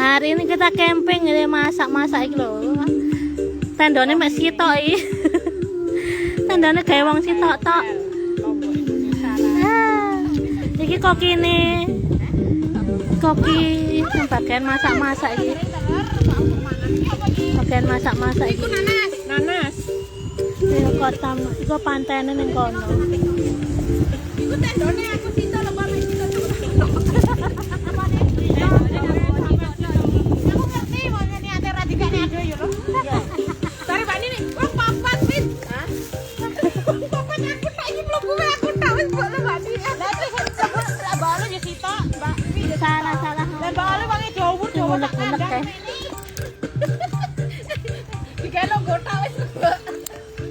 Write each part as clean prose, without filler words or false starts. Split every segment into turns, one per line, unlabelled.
Hari ini kita camping ini masak-masak iki lho. Tendone mek sitok iki. Tendone gawe wong sitok tok. Iki kokine. Koki bagian masak-masak iki. Bagian masak-masak iki.
Nanas.
Ini kota, iku pantene ning kono.
Iku tendone aku sitok lho Pak. Aku ngerti mau nyeni ate radikane ado yo lho. Dari Pak ini wong papat wis. Hah? Pokoknya aku tak iki mlebu aku tak wis mbok lho Pak. Lah iki sebut balo yo sitok, Mbak.
Salah.
Lah balo wangi dawur tak kandang. Dikelo gota wis.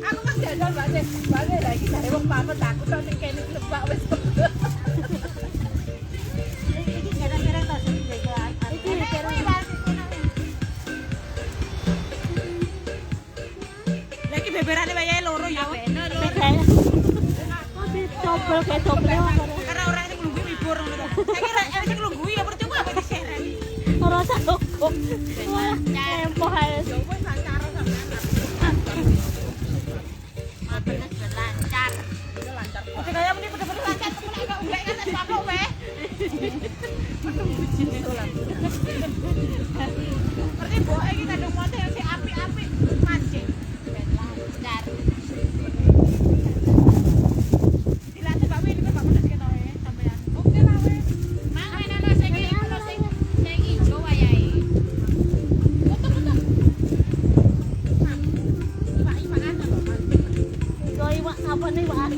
Aku kan jajal Mbak. Bale lagi dari wong papat aku tok sing kene lebak wis. Beberane wayahe loro ya bener lho.
Cobel kayak cobel.
Karena orang sing nglungguh libur ngono to. Saiki ra sing nglungguh ya percuma apa disereni.
Ora usah cukup. Tempo ae.
Yo wis lancar sampean. Mapenes lancar. Yo lancar. Oke kaya muni bener-bener lancar temen agak ulek kan tak papok weh. Berarti boke iki kadung mote sing apik-apik mancing.
Apa nih Pak?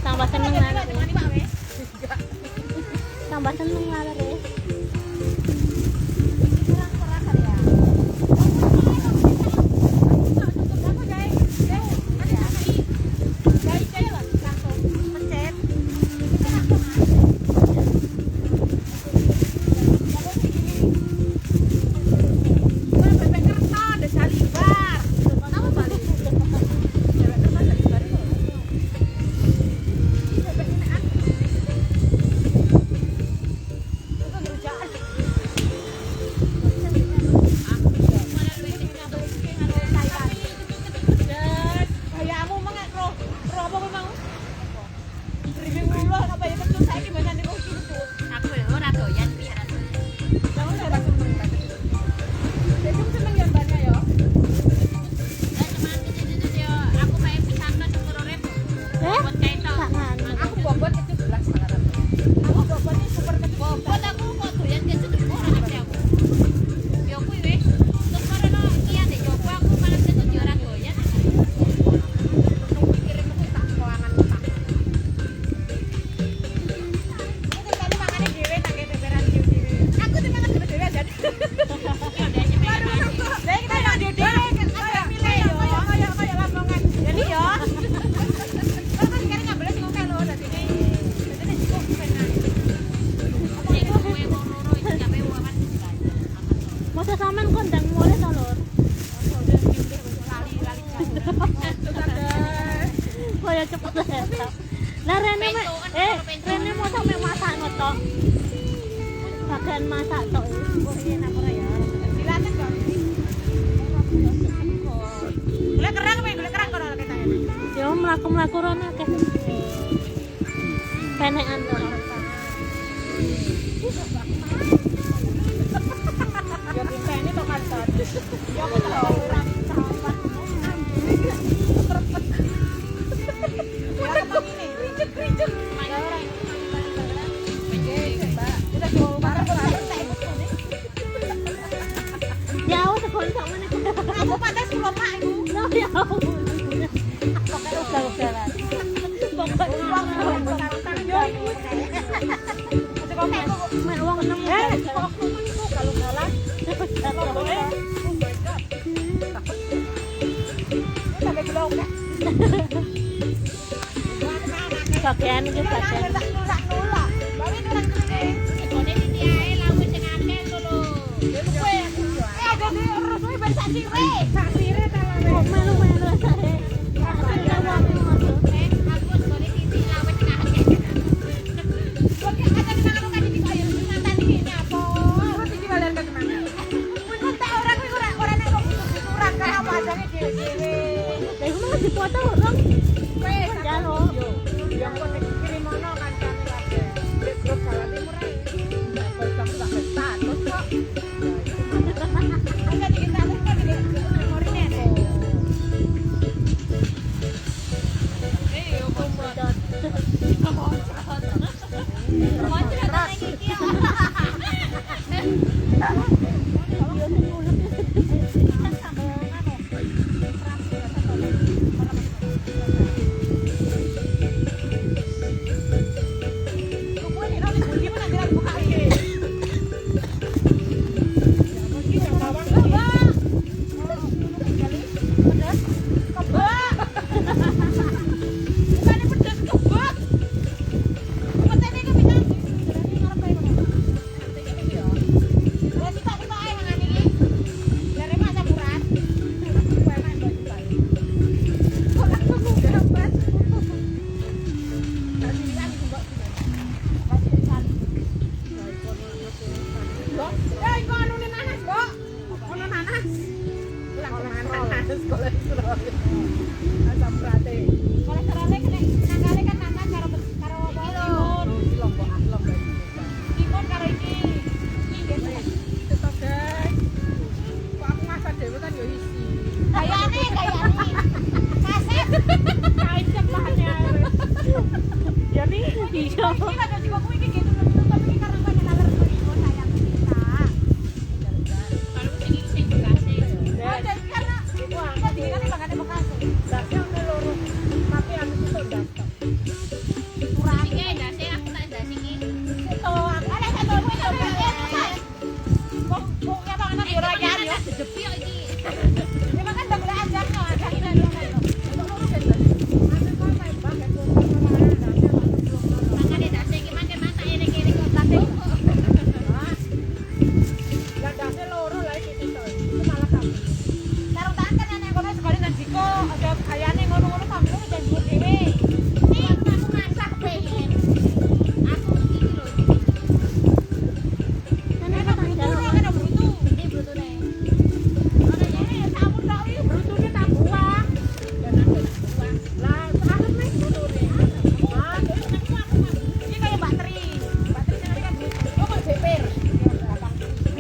Tambah seneng lah. Tambah seneng lah deh. Masa sampean kondang mulai to, Lur? Kaya cepet lah. Lah Rene Rene mau sampe masak tok. Bagian masak tok. Oh iya nak ora ya.
Dilatih kok. Golek kerang kono ketane.
Yo mlaku-mlaku rono akeh. Penekan to.
Yo ini to kantor. Yo aku tahu ora sampah. Ya kok ini ricek.
Ya wis kon sak meneh.
Aku pantes kula mak iku.
No ya. Pokoke ugal-ugalan. Pokoke uang yo iku. Kok mek wong nemu. Kalau galan bagian iki bagian
nolak. Bawe nolak kene. Ekone titi ae lawe sing akeh lho. Ya kowe aku. Ada di terus kowe ben sak sire. Sak sire ta lawe.
melu-melu sae. wis dipoto urung.
Wes
Jaluk.
yang kok dikirim ono kancane kabeh. Di grup Jawa Timur ae. Wes tak status kok. Ada di status kok di memorine. Yo
Pedot.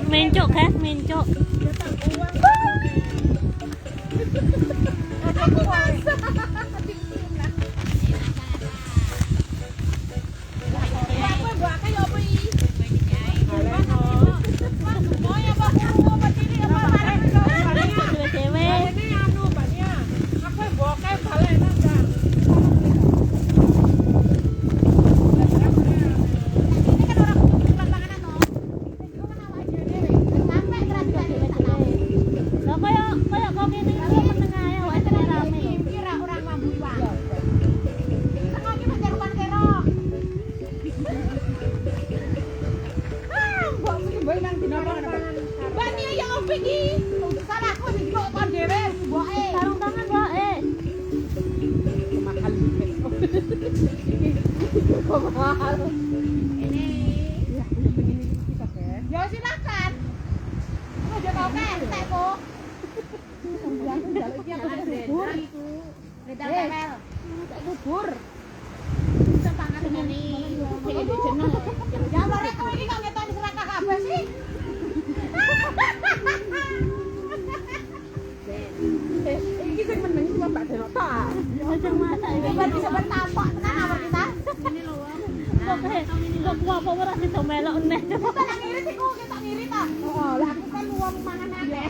Mencok kan, mencok.
Ya silakan. Aja kau kan, teko. Kubur. Bisa pangan ngene. Jeneng. Ya lare kowe iki kok ngetoni serakah kabeh sih. Iki sing meneng cuma Mbak Denok ta.
Macam masak iki.
Bisa bertampak tenan apa kita?
Ini lho. Kok apa ora sido melok neh.
Kita nang ngirit iku kita ngirit ta. Oh, lah aku kan wong mangan akeh.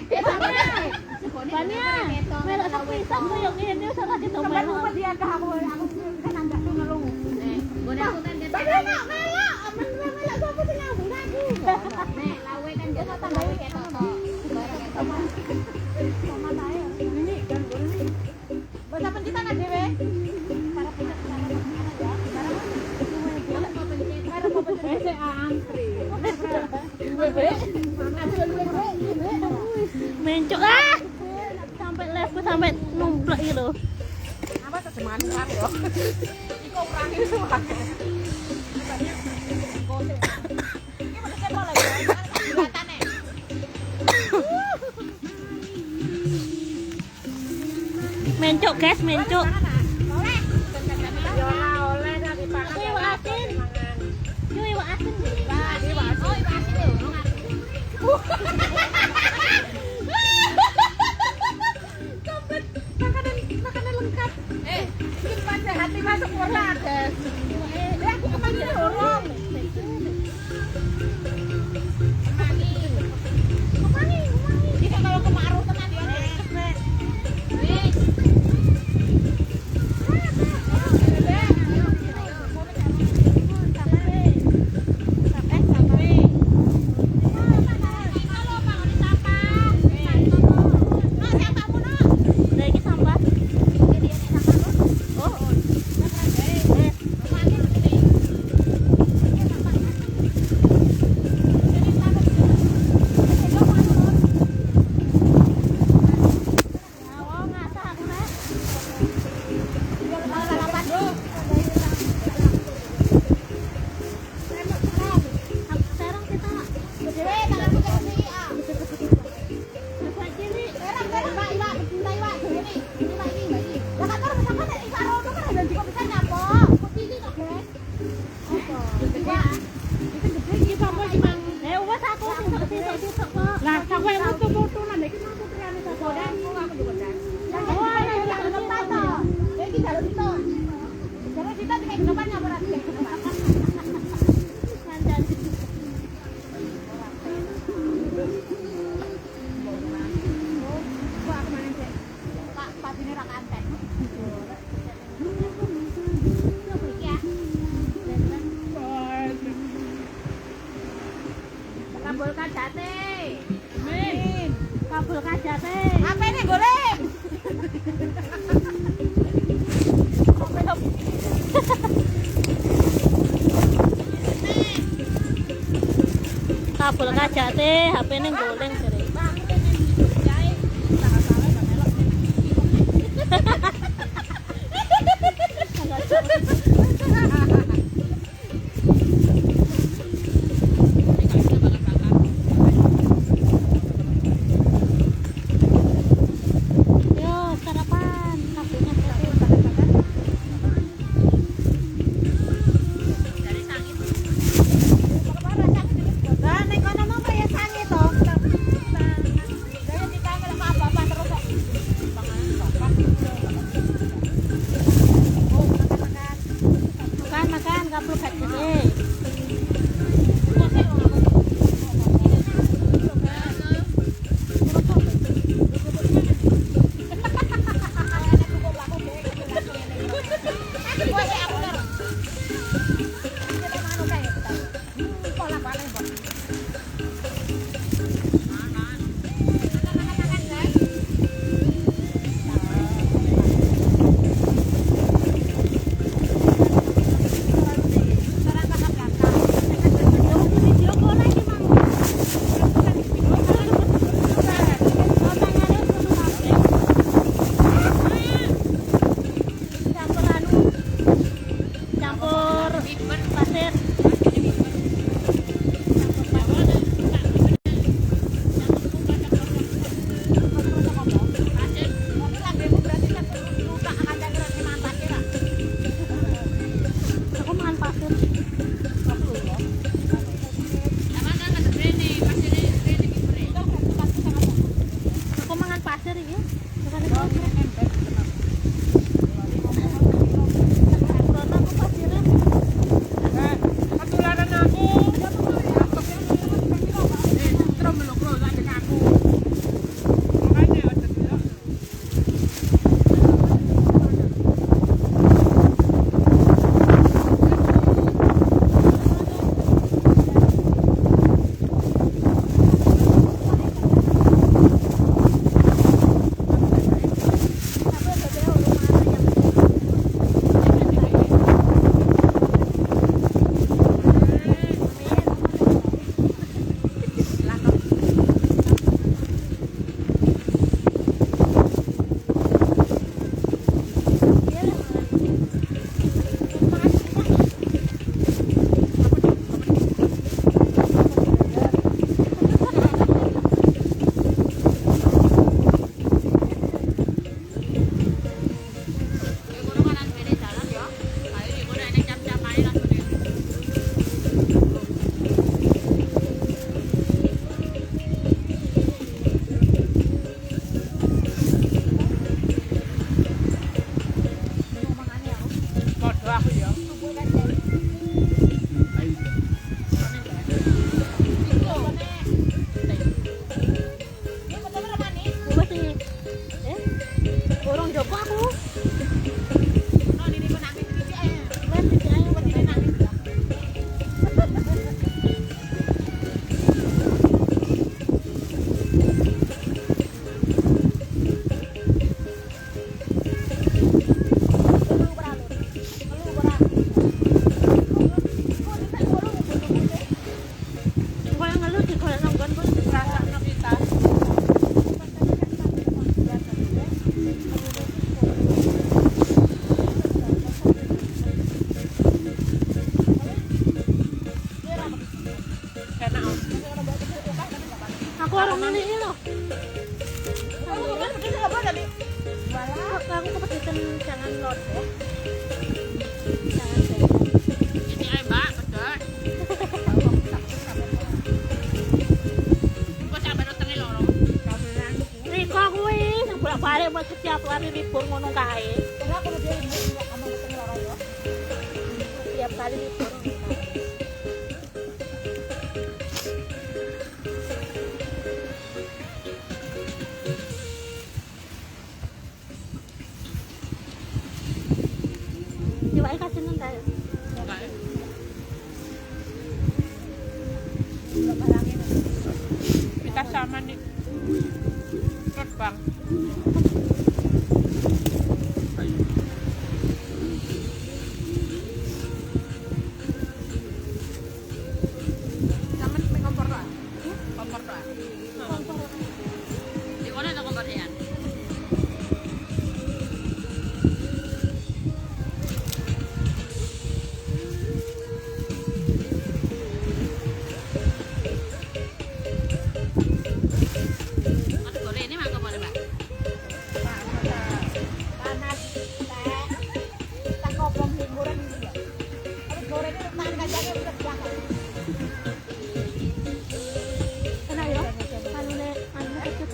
Bania, melok sak pisang koyo ngene wis ora sido
Sampai
melok.
lupa dia ke aku kan anggap tuh ngelung.
Gone aku kan jan.
Melok, melok, melok sapa sing nyambung aku.
Nek lawe kan jan tambahi ketok tok. Barang ketok.
Sama saya. Ini kan ini. Bahasa pencitan aja dhewe. Para pencet para ya. Para pencet antri.
Mencok ah. Sampai level sampai numplek iki lho.
Apa terjemahan orang yo? Iku orang itu wae. Iki maksudnya apa lagi? Bulatane.
Mencok Mencuk guys, mencuk.
Ya ora oleh nek dipangan.
Kuwi iwak asin. Kuwi iwak asin.
Oh, ibu asin lho.
Komplit makanan lengkap. Simpan hati masuk warna guys. Ya aku kemana dorong. Jika kalau kemarau tenan ya.
Lah iki sampah. Oh. Oh, ngasah aku nek. Serong kita. Agak cilik. Wes aku sisuk kok.
Lah sampai mutu-mutu nang iki mau putriane ta godang kok aku juga dan.
Oh, ada yang
Depan toh. Iki jalur itu. Jalur kita di depannya berarti.
Kancan.
Pak kemana sih? Pak ini rak antek. Kabul kajate.
Amin.
Kabul kajate.
Apa ini goreng?
Kabul kajate, HP ning goleng jare. Yo, sarapan. Kabulnya
Lah nek kono mau ya sange to.
unload ya.
Jangan beda.
Ini ae, Mbak, pedes. Kok sampe rutenge loro.
Riko kuwi sing bolak-balik buat setiap hari libur ngono kae.
Kenapa dia kamu ketemu orang ya?
Setiap kali libur. Coba kasih nonton.
Enggak. Kita sama nih. Terbang. Sama nih kompor doa. Kompor doa. Di mana ada kompornya? Ada goreng ini mah kompor, Mbak.
Panas, teh. Kita ngobrol hiburan gitu ya. Tapi gorengnya tahan kacangnya udah belakang.
Enak ya? Anu kecut.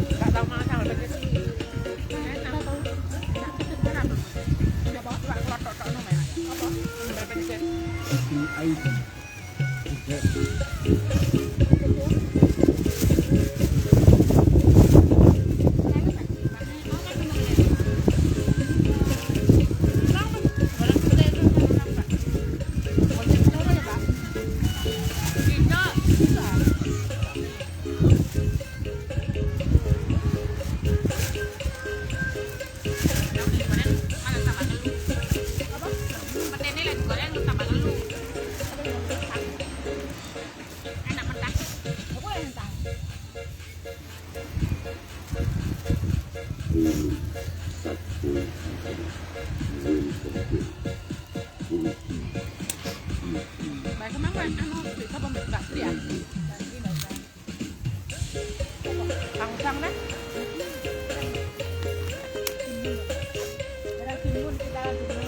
Enggak tahu mana sama begitu. Enak. Coba tok-tok no men. Apa? Berpencet.
Aku yang tahu.
Baik kemana? Anu, bisa pembekas dia. Langsung deh.
Darah timbun kita timbun.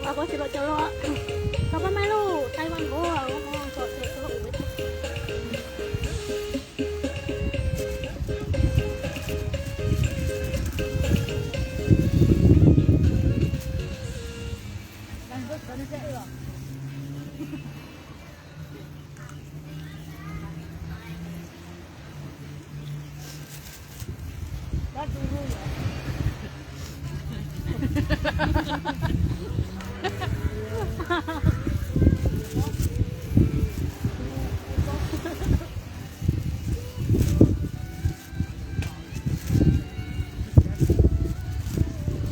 Aku celok-celok. Kapan melu? Taiwan gua. Ngomong celok-celok gitu.
Lanjut dari saya ya. Dah dulu ya.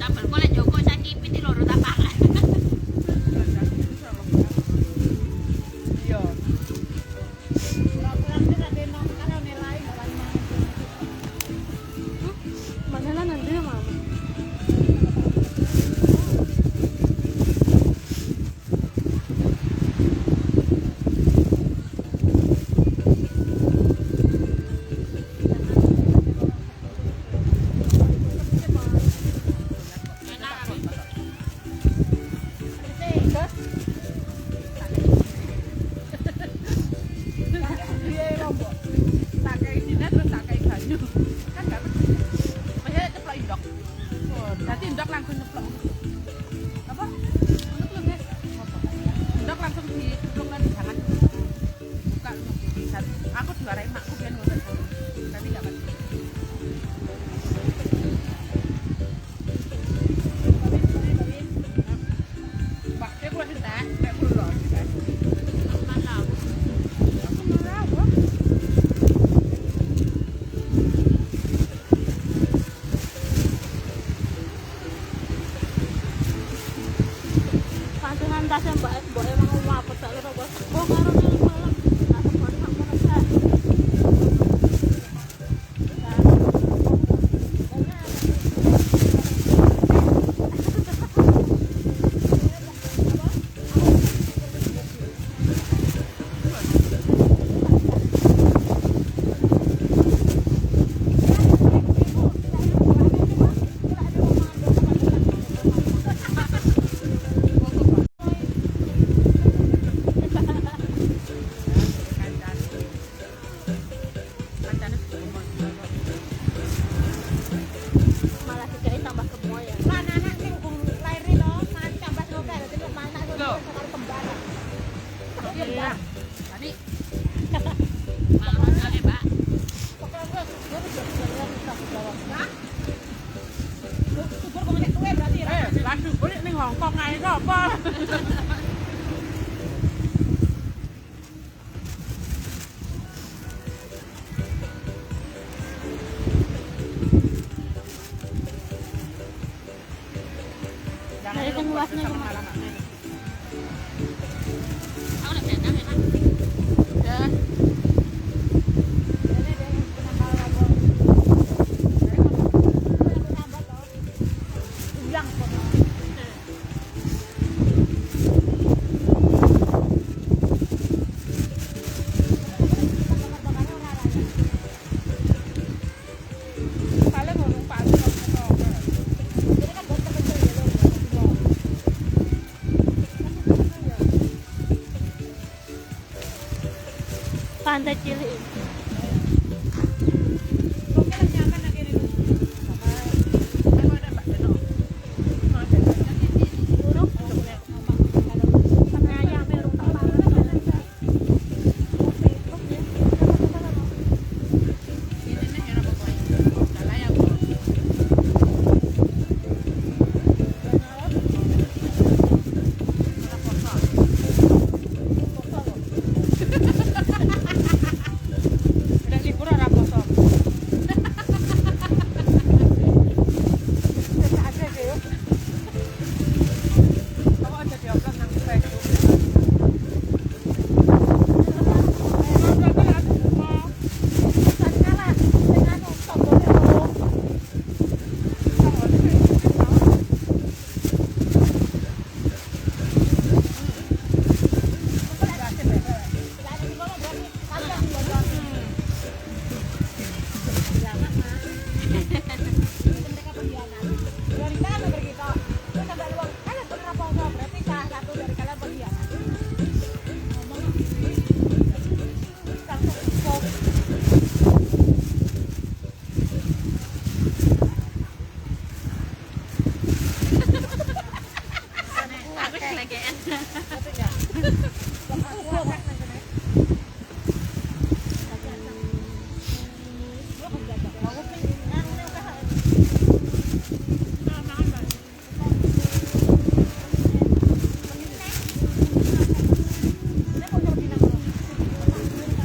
Dapet boleh Joko saiki piti loro tak pangan. Iya.
Pura-pura kita ada nom karena nilai nggak banyak.
Mana lah nanti mama.
Enak aku.
Dia lombok.
Tak kayak sini terus tak kayak banyu. Kan gak betul. Maksudnya ceplok indok. Nanti indok langsung nyeplok. Apa? Nyeplok ya? Indok langsung dicemplungkan jangan buka. Aku diwarai makku biar ngotot. Tapi gak betul. Pak, dia keluar cerita, kayak perlu loh. Malah. Aku marah, wah.
Pantungan tasnya mbak emang mau apa tak lho bos. Oh karo nih malam. Nah teman kamu nasa.
duwe berarti ya.
Lagi balik ning Hongkong ae apa?
Dari kan luasnya rumah.
Aku nak berenang ya, Kak. Ya.
Ulang kono.
Paling ngurung pagi kok.
Jadi kan bos terpencil ya lho.
Pantai Cilik.
Oke lah nyaman lagi ini. Sama ada Mbak Deno. Mau ada nanti di burung.
Karena ayam merung kepala.
Ini nih yang apa koi? Salah ya bu. Udah libur ora kosong. Ada deh yuk. Kamu aja diupload nang Facebook.
Aku selegean.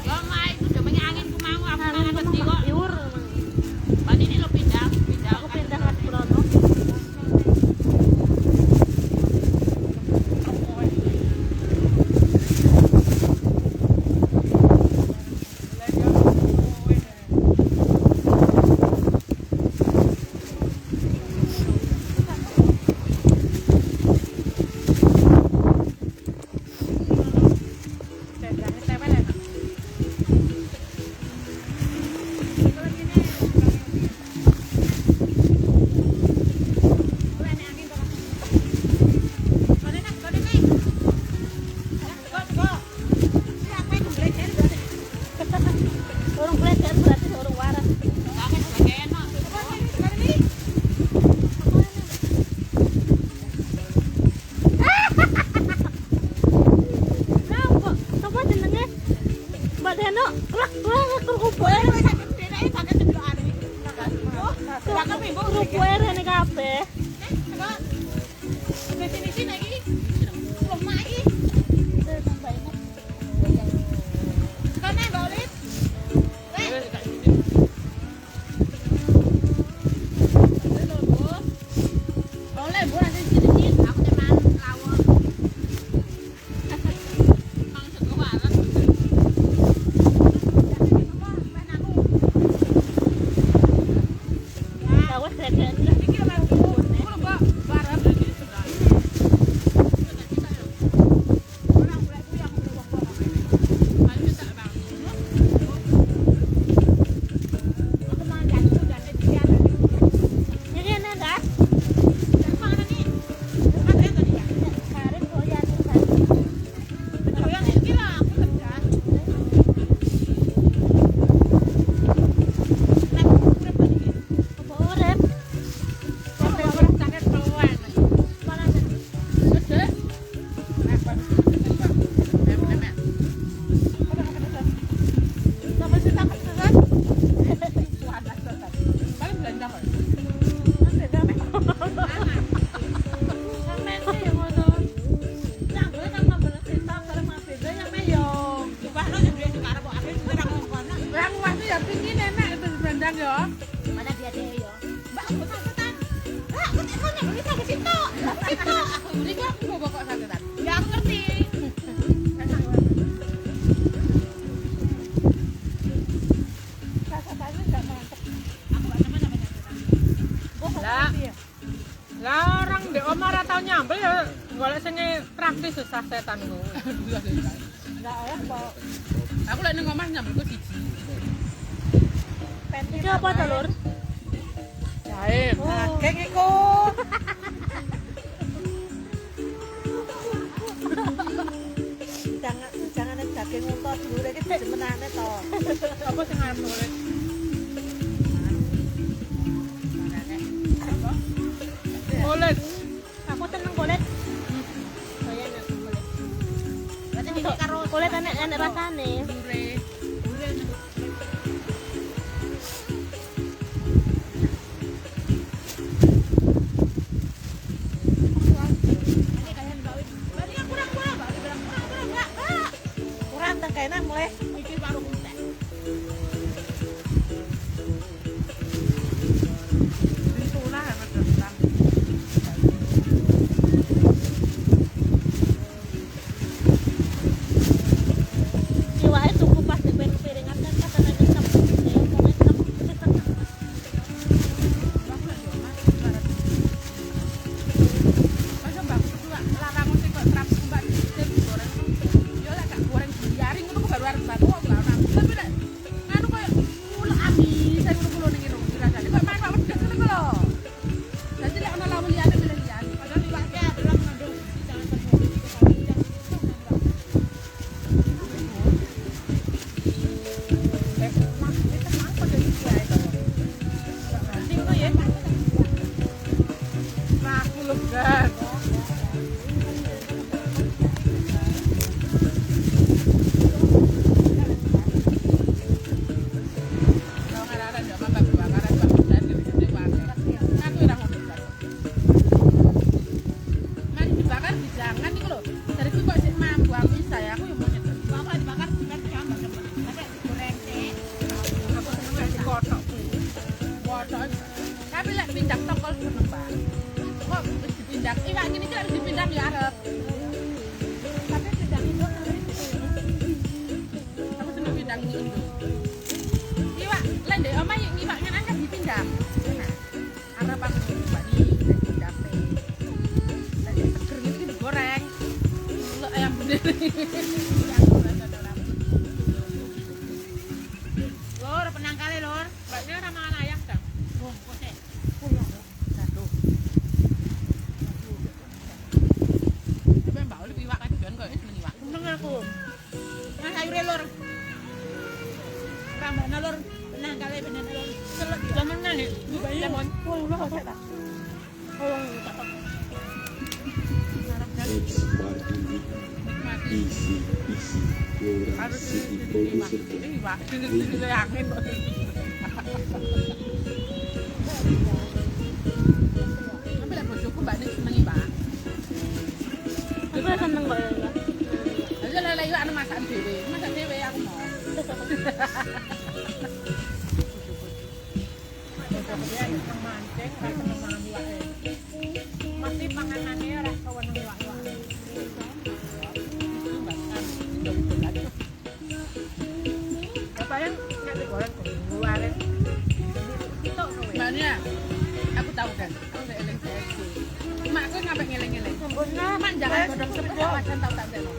Ya Mai, udah banyak angin ku mau aku mangan wedi kok.
Iur.
Pan ini lo pindah,
Aku pindah ke Brono.
rasanya bisa ke situ. Situ.
Ini gua bawa kok saketan.
Ya aku ngerti. Rasanya enggak mantep.
Aku gak sama-sama.
Lah. Lah orang di omah ora tau nyambel ya golek sing praktis susah setan ku.
Enggak oleh kok.
Aku lek ning omah nyambelku siji.
Iki apa to, Lur?
Jahe.
Daging iku. Jangan daging unta dulure iki demenane to.
Apa sing arep golek? Golek.
Aku seneng kulit. Saya enak kulit.
Berarti ini karo
Kulit enak rasane.
Dure.
kurang tengkene mulai
Iki baru entek. Ditulah ya pedestan.
Iwake tuku pas di piringan kan katanya nyesep. Ya wong nyesep.
Aku lek yo omah barat. Masa mbak juga larang sing kok trap mbak sing goreng. Yo lek gak goreng diaring ngono kok baru arep batu kok gak ora. Tapi lek anu koyo ulek ami sing ngono ning irung dirasani kok main kok pedes ngono lho. Dadi lek ana lawu liyane milih liyane. Padahal iwake adalah mengandung jangan aku legan. Kalau ada jamaah bagi bakaran bagi dan gede warga. Aku ora ngono blas. Mari dibakar dijangan iki lho. Dari ku kok sik mambu aku bisa ya aku yo mau nyetel.
bapak dibakar dengan campur tapi digoreng sih
Aku seneng lek dikotok ku. Kotok. Tapi lek pindah tokol seneng banget. Kok wis dipindah. Iwak ngene iki lek wis dipindah ya arep.
tapi tidak itu
Aku seneng pindah ini Indo. Iwak lek ndek omah yang iwak ngene kan dipindah. Nah, arep aku iwak iki lek pindah teh. Lek seger iki digoreng. Lek ayam bener.
lor penangkale lor
Mbaknya ora mangan ayam ta?
bungkus e
Aduh. Tapi mbak Oli iwak kan doan kok seneng iwak.
Seneng aku.
nah sayure lor rambana lor penangkale bener lor selek ya
Zaman nang lemon.
wah lu kok tak
Mati.
Isi
Harus
orang
iwak. Ini iwak. Ini yakin kok. Tapi lek bojoku mbak nek seneng iwak.
Aku seneng kok ya.
Aja lele iwak anu masak dhewe. Masak dhewe aku mau.
Dia seneng mancing, ora seneng mangan iwake. Mesti panganane ora keweneng iwak-iwak. Bapak yang nek digoreng goreng. Tok kowe.
Mbaknya aku tahu kan. Aku nek eling saya. Mak aku ngapa ngeleng-ngeleng.
Sempurna.
Mak jangan godhong sepeda wajan tau tak teno.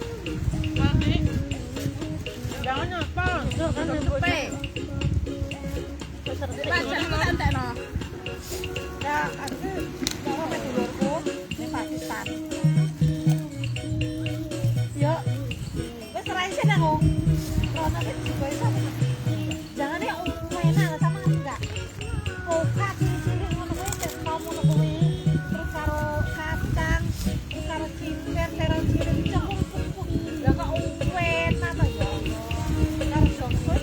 Jangan apa?
Itu kan
Pe. Wajan tau tak teno.
ya aku mau ke dulurku di Pakistan ya wes serahin sih aku kalau nanti juga itu jangan ya enak sama enggak koka ciri-ciri ngono kuwi cek mau ngono kuwi terus karo kacang terus karo cincin terong cilik cekup lah kok enak ta ya karo jongkok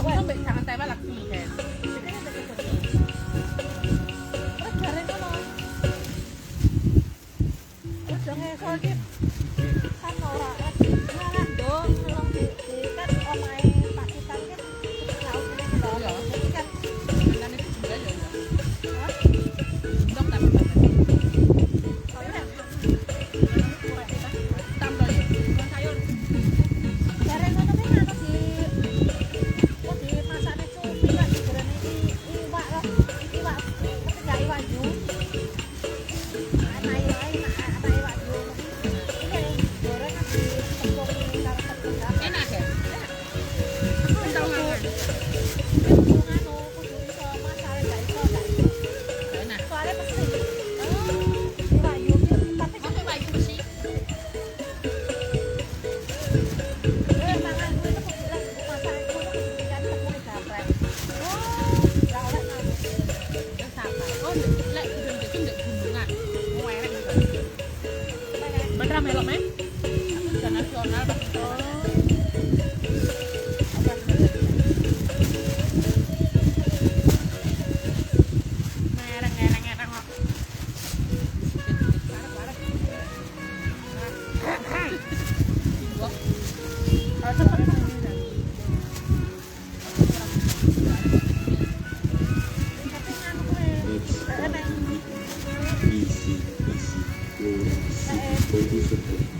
Sampai jangan tewel lagi kan.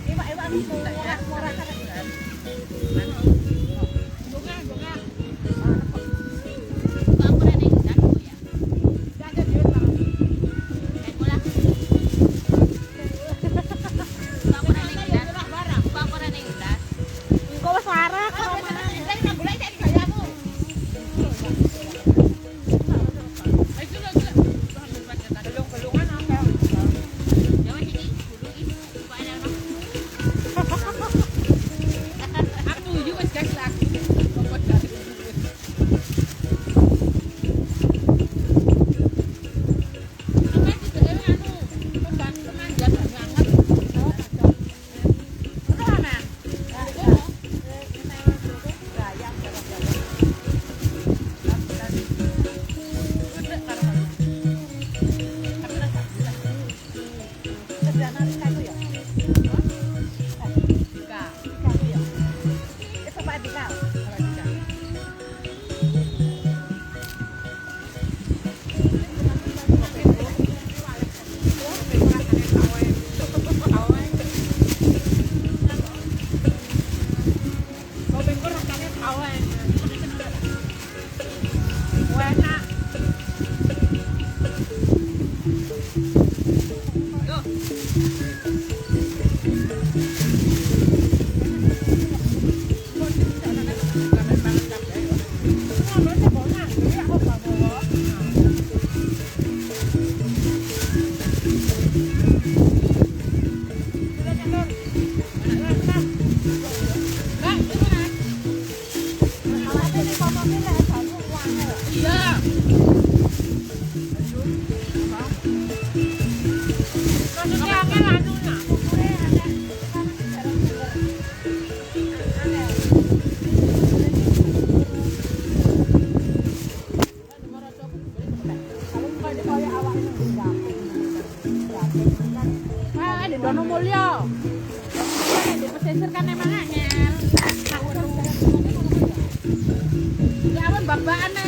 Iwak-iwak murah kan.
Engko wis warak kok.
Belung-belungan apa? Aku juga wis guys lagi. Pokok dari di Dono Mulyo. Di pesisir kan emang angel. Ya ampun babakane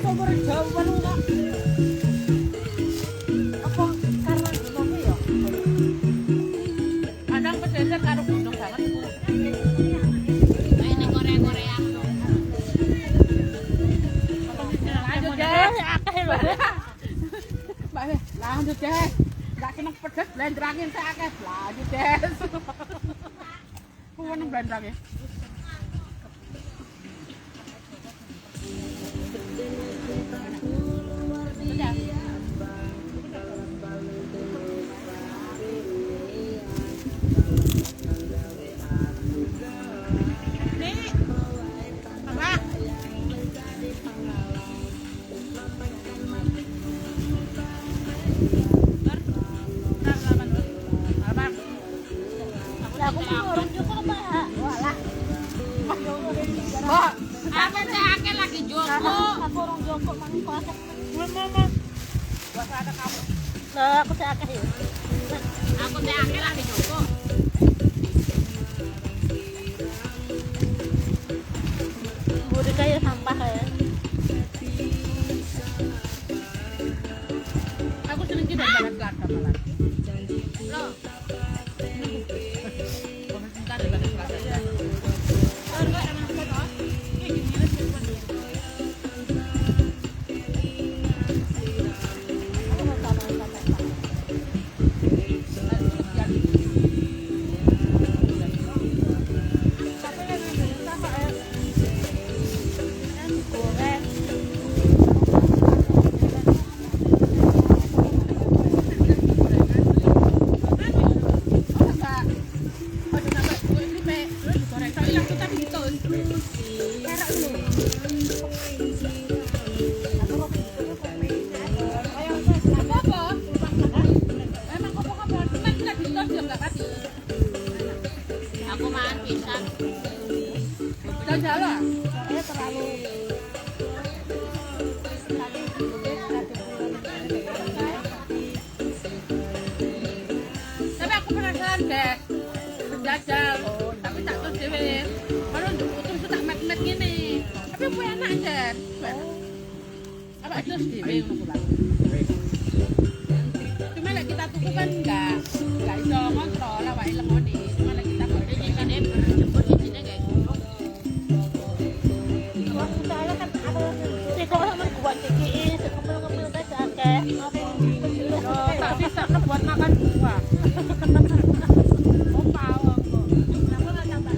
sumur Jawa lu kok. Apa karena gunung ya? Kadang pesisir karo gunung banget iku. Ini Korea-Korea. Lanjut deh, akeh lho. Mbak, lanjut deh. Gak kena pedes, blendrangin saya akeh. Lanjut deh. Kuwi blendrangin.
Aku saya akeh ya.
Aku teh akeh lagi Joko.
Budi kayak sampah ya.
Aku seneng ki dalan Belanda malah. Loh. Komentar di Belanda. Harga emang foto. Ini gini aku makan pisang.
Jalan.
Saya terlalu
Tapi aku penasaran deh. Menjajal. Tapi tak tahu dhewe. Kalau terus tak met-met gini. Tapi aku enak deh. Apa terus dhewe ngono kuwi. Cuma lek kita tuku kan enggak
bae lemone, cuma lagi tak boleh.
Ini jemput cincinnya kayak gitu.
Waktu saya kan ada yang
Si kok sama buat kiki, sekempel-kempel teh akeh.
Oh, tak bisa no buat makan buah. Oh, pawang kok.
kenapa nggak tambah?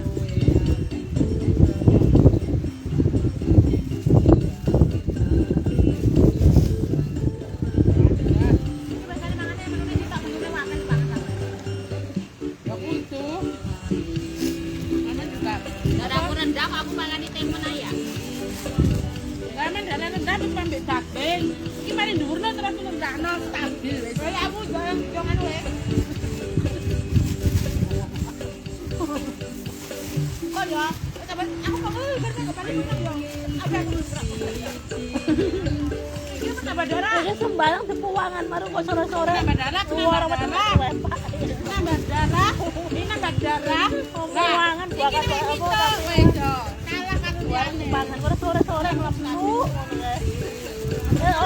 Coba kali makannya menurut ini tak menurut makan banget.
Ya kudu. Mama juga.
Ada aku rendang, aku makan di temen aja.
Gamen rendang tuh pambek daging. Iki mari dhuwurno terus rendangno stabil wis.
Ya aku jangan weh. Oh ya, aku mau berarti kepala bener dong. Apa aku gerak? Ini menambah darah.
Ini sembarang dipuangan maru kok sore-sore.
Nambah darah,
Keluar
nambah
sama
darah.
temen
Nambah darah. Ini nambah darah.
Puangan buah
Iki
kata
wis
apa?
itu wis. Kalah kaduane.
Pangan ora sore-sore nglempu.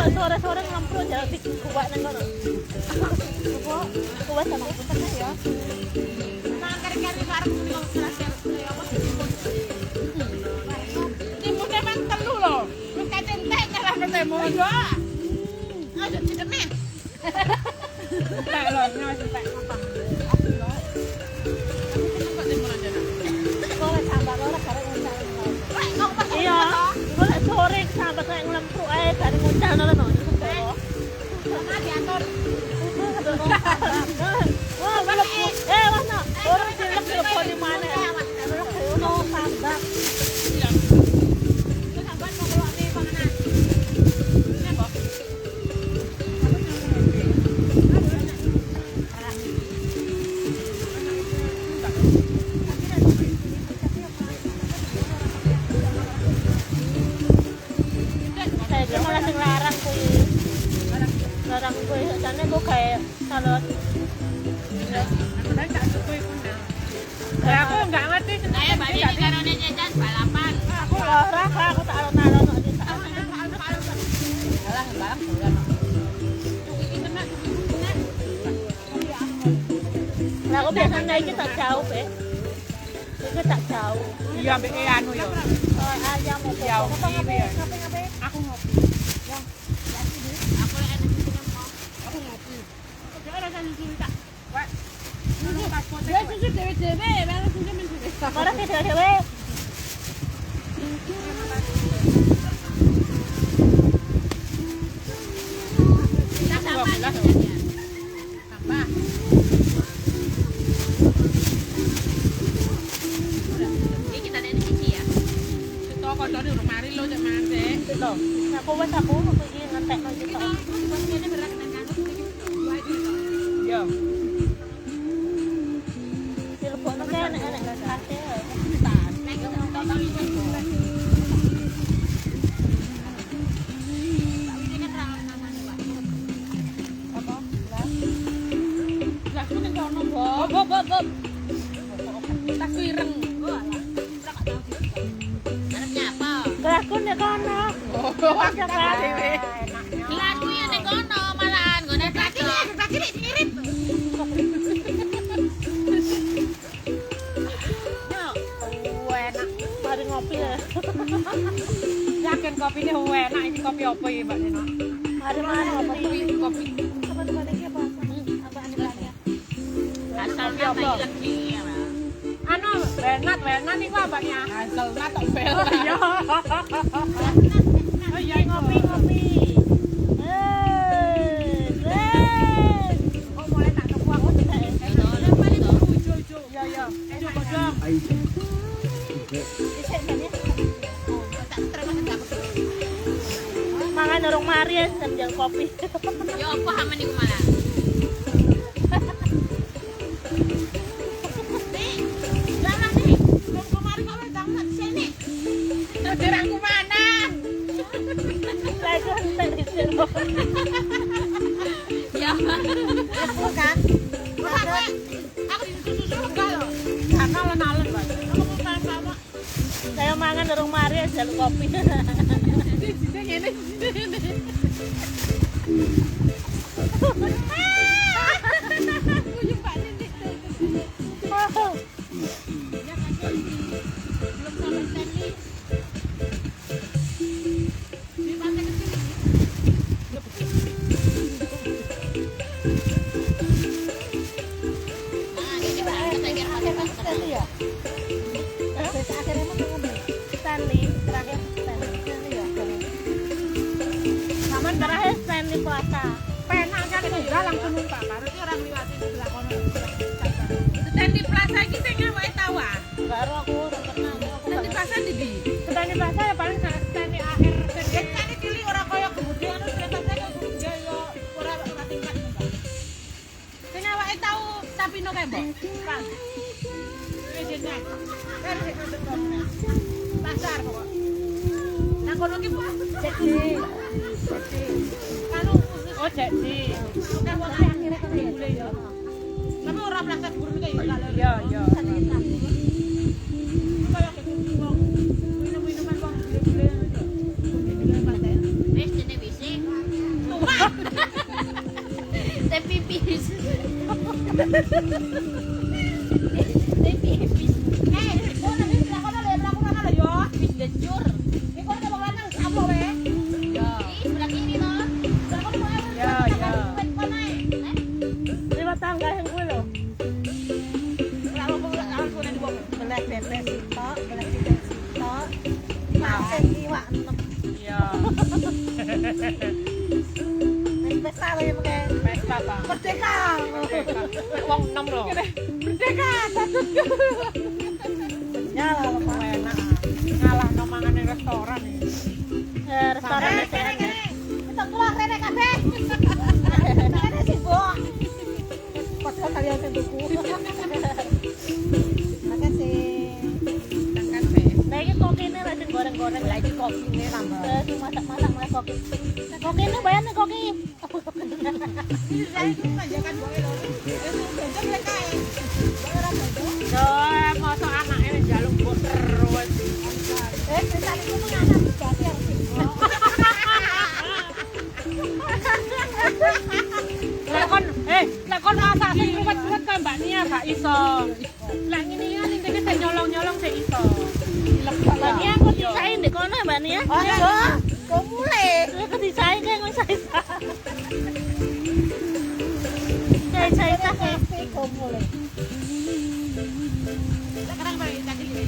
Sore-sore nglempu jalan di kuat nang kono. Kuat sama punten ya.
Mangan kari-kari bareng muni wong kelas ya apa?
Timunnya mang telu lho. Wis kacentek nyarane timun.
Yo. Ayo cideme.
Tak lho, wis tak ngapa.
Kok sambar ora kare nguncang.
Wah, kok pas
Iya, golek sore sambar kayak nglempu ae dari nguncang ora no.
sama diatur.
Wah, melebu. Mana? Orang cilek melebu di mana? Ono sambar.
Terus sampean mau keluar nih panganan.
Saya kira malah sing larang kuwi. Larang kuwi jane kok kayak salad.
Ya aku enggak ngerti
Saya balik di karone jajan balapan.
Aku ora, aku tak alon-alon kok di sana.
Alah, barang dolan.
Lah aku biasanya iki tak jauh, Be. Iki tak jauh.
Iya, ambek anu yo.
Ayam opo.
Ya, ngopi ya.
Ngapain?
Aku ngopi.
Aku lek enak di sini mau.
Aku ngopi.
Jangan ada susu tak.
Wah. Susu pasporte.
Ya susu dewe-dewe, baru susu mendewe.
Ora ki dhewe.
Kita sama jajannya.
Tambah.
Ini kita lihat di sini ya.
Itu koncone urung mari lho cek Mas.
Gitu. Aku wis aku iki ngentekno iki tok.
Ini berat nang nganggo.
Yo.
Dilebokno kae enek-enek kate.
Lah ku ning kono, Bob. Bob. Tak ireng.
Arepnya apa?
Kelasku nek kono.
Oh, aku dhewe.
Kelasku ya ning kono malahan ngene cocok.
Ngirit.
Enak. Mari ngopi ya.
Yakin kopine enak iki kopi apa iki, Mbak Nino?
Mari ngopi.
Kopi.
Apa teman iki apa? Apa ane lagi?
Asalnya apa lagi ya, Mbak?
Anu, Wenat niku abangnya. Hasilnya tok bel. Iya.
Oh iya ngopi.
Oh, mulai tak kepu aku tidak ya.
Ya. Coba dong.
Isek kan ya. Oh, tak terima tak.
Mangan urung mari ya sambil kopi.
Yo apa hamen iku malah.
Jangan nih. Belum kemarin kau datang nak sini.
Dirangku mana?
Saya entek di sini.
Ya.
Bukan. Bukan. Aku disusu enggak loh.
Karena alon-alon, Mbak.
Aku mau makan sama.
Saya mangan urung mari ya sambil kopi.
Sini ngene.
Aku jumpa ini.
kereta.
Penak kan tunggal langsung numpak baru ki orang liwati sebelah kono. Tendi Plaza iki sing awake tau ah.
Baru aku udah pernah aku
Tendi Plaza di ndi?
Petani bahasa ya paling tendi akhir
Kan kan cilik ora koyo kemudian kereta saya kok gede yo ora tingkat mbak.
Sing awake tau Tapino kae, Mbok.
Kan. Wis jeneng. Kan pasar kok. Nang kono ki
jadi
kanu
oh jadi
nang wong akhire kan boleh yo. Tapi ora plastik guru iki yo kalau
ya ya
koyo wong minum-minuman wong gede-gede.
wis dene wisi. Tapi pipis. Tapi pipis.
Kok nanti kono lho, kono lho yo.
Pipis dencur.
Iki kono wong lanang apa wae?
Ya. Ih, sebelah kiri toh.
ya ya
Kono ae.
lima tangga yang gue loh
Kalau aku nek wong
belah bebek sitok belah bebek sitok masih iwak 6
Iya.
wis pesta lho ya pakai
Pesta ta.
merdeka
Wong 6 lho.
merdeka satutku nyala lho Pak.
Enak. Ngalah no mangan ning restoran iki.
Restoran
kene
SN.
kene. Kita keluar rene kabeh. Kene sih, Bu.
padahal kalian sing tuku makasih
Tekan be.
Nah, ini kokine lagi goreng-goreng lagi
ini tambah
Terus masak-masak malah koki. Kokine bayar nih koki.
Ini saya itu manjakan wae lho. Itu jajan lek kae. Ora bodoh.
Yo, mosok anake njaluk mbok terus.
kita itu menganak jadi harus
Lek kon masak sing ruwet-ruwet kan Mbak Nia gak iso. Lek ngene ya ning kene sing nyolong-nyolong sing iso.
Mbak Nia aku disain di kono Mbak Nia.
oh iya kau mulai
Aku disain kayak nggak saya. Saya tak.
kau mulai
Sekarang balik lagi ini.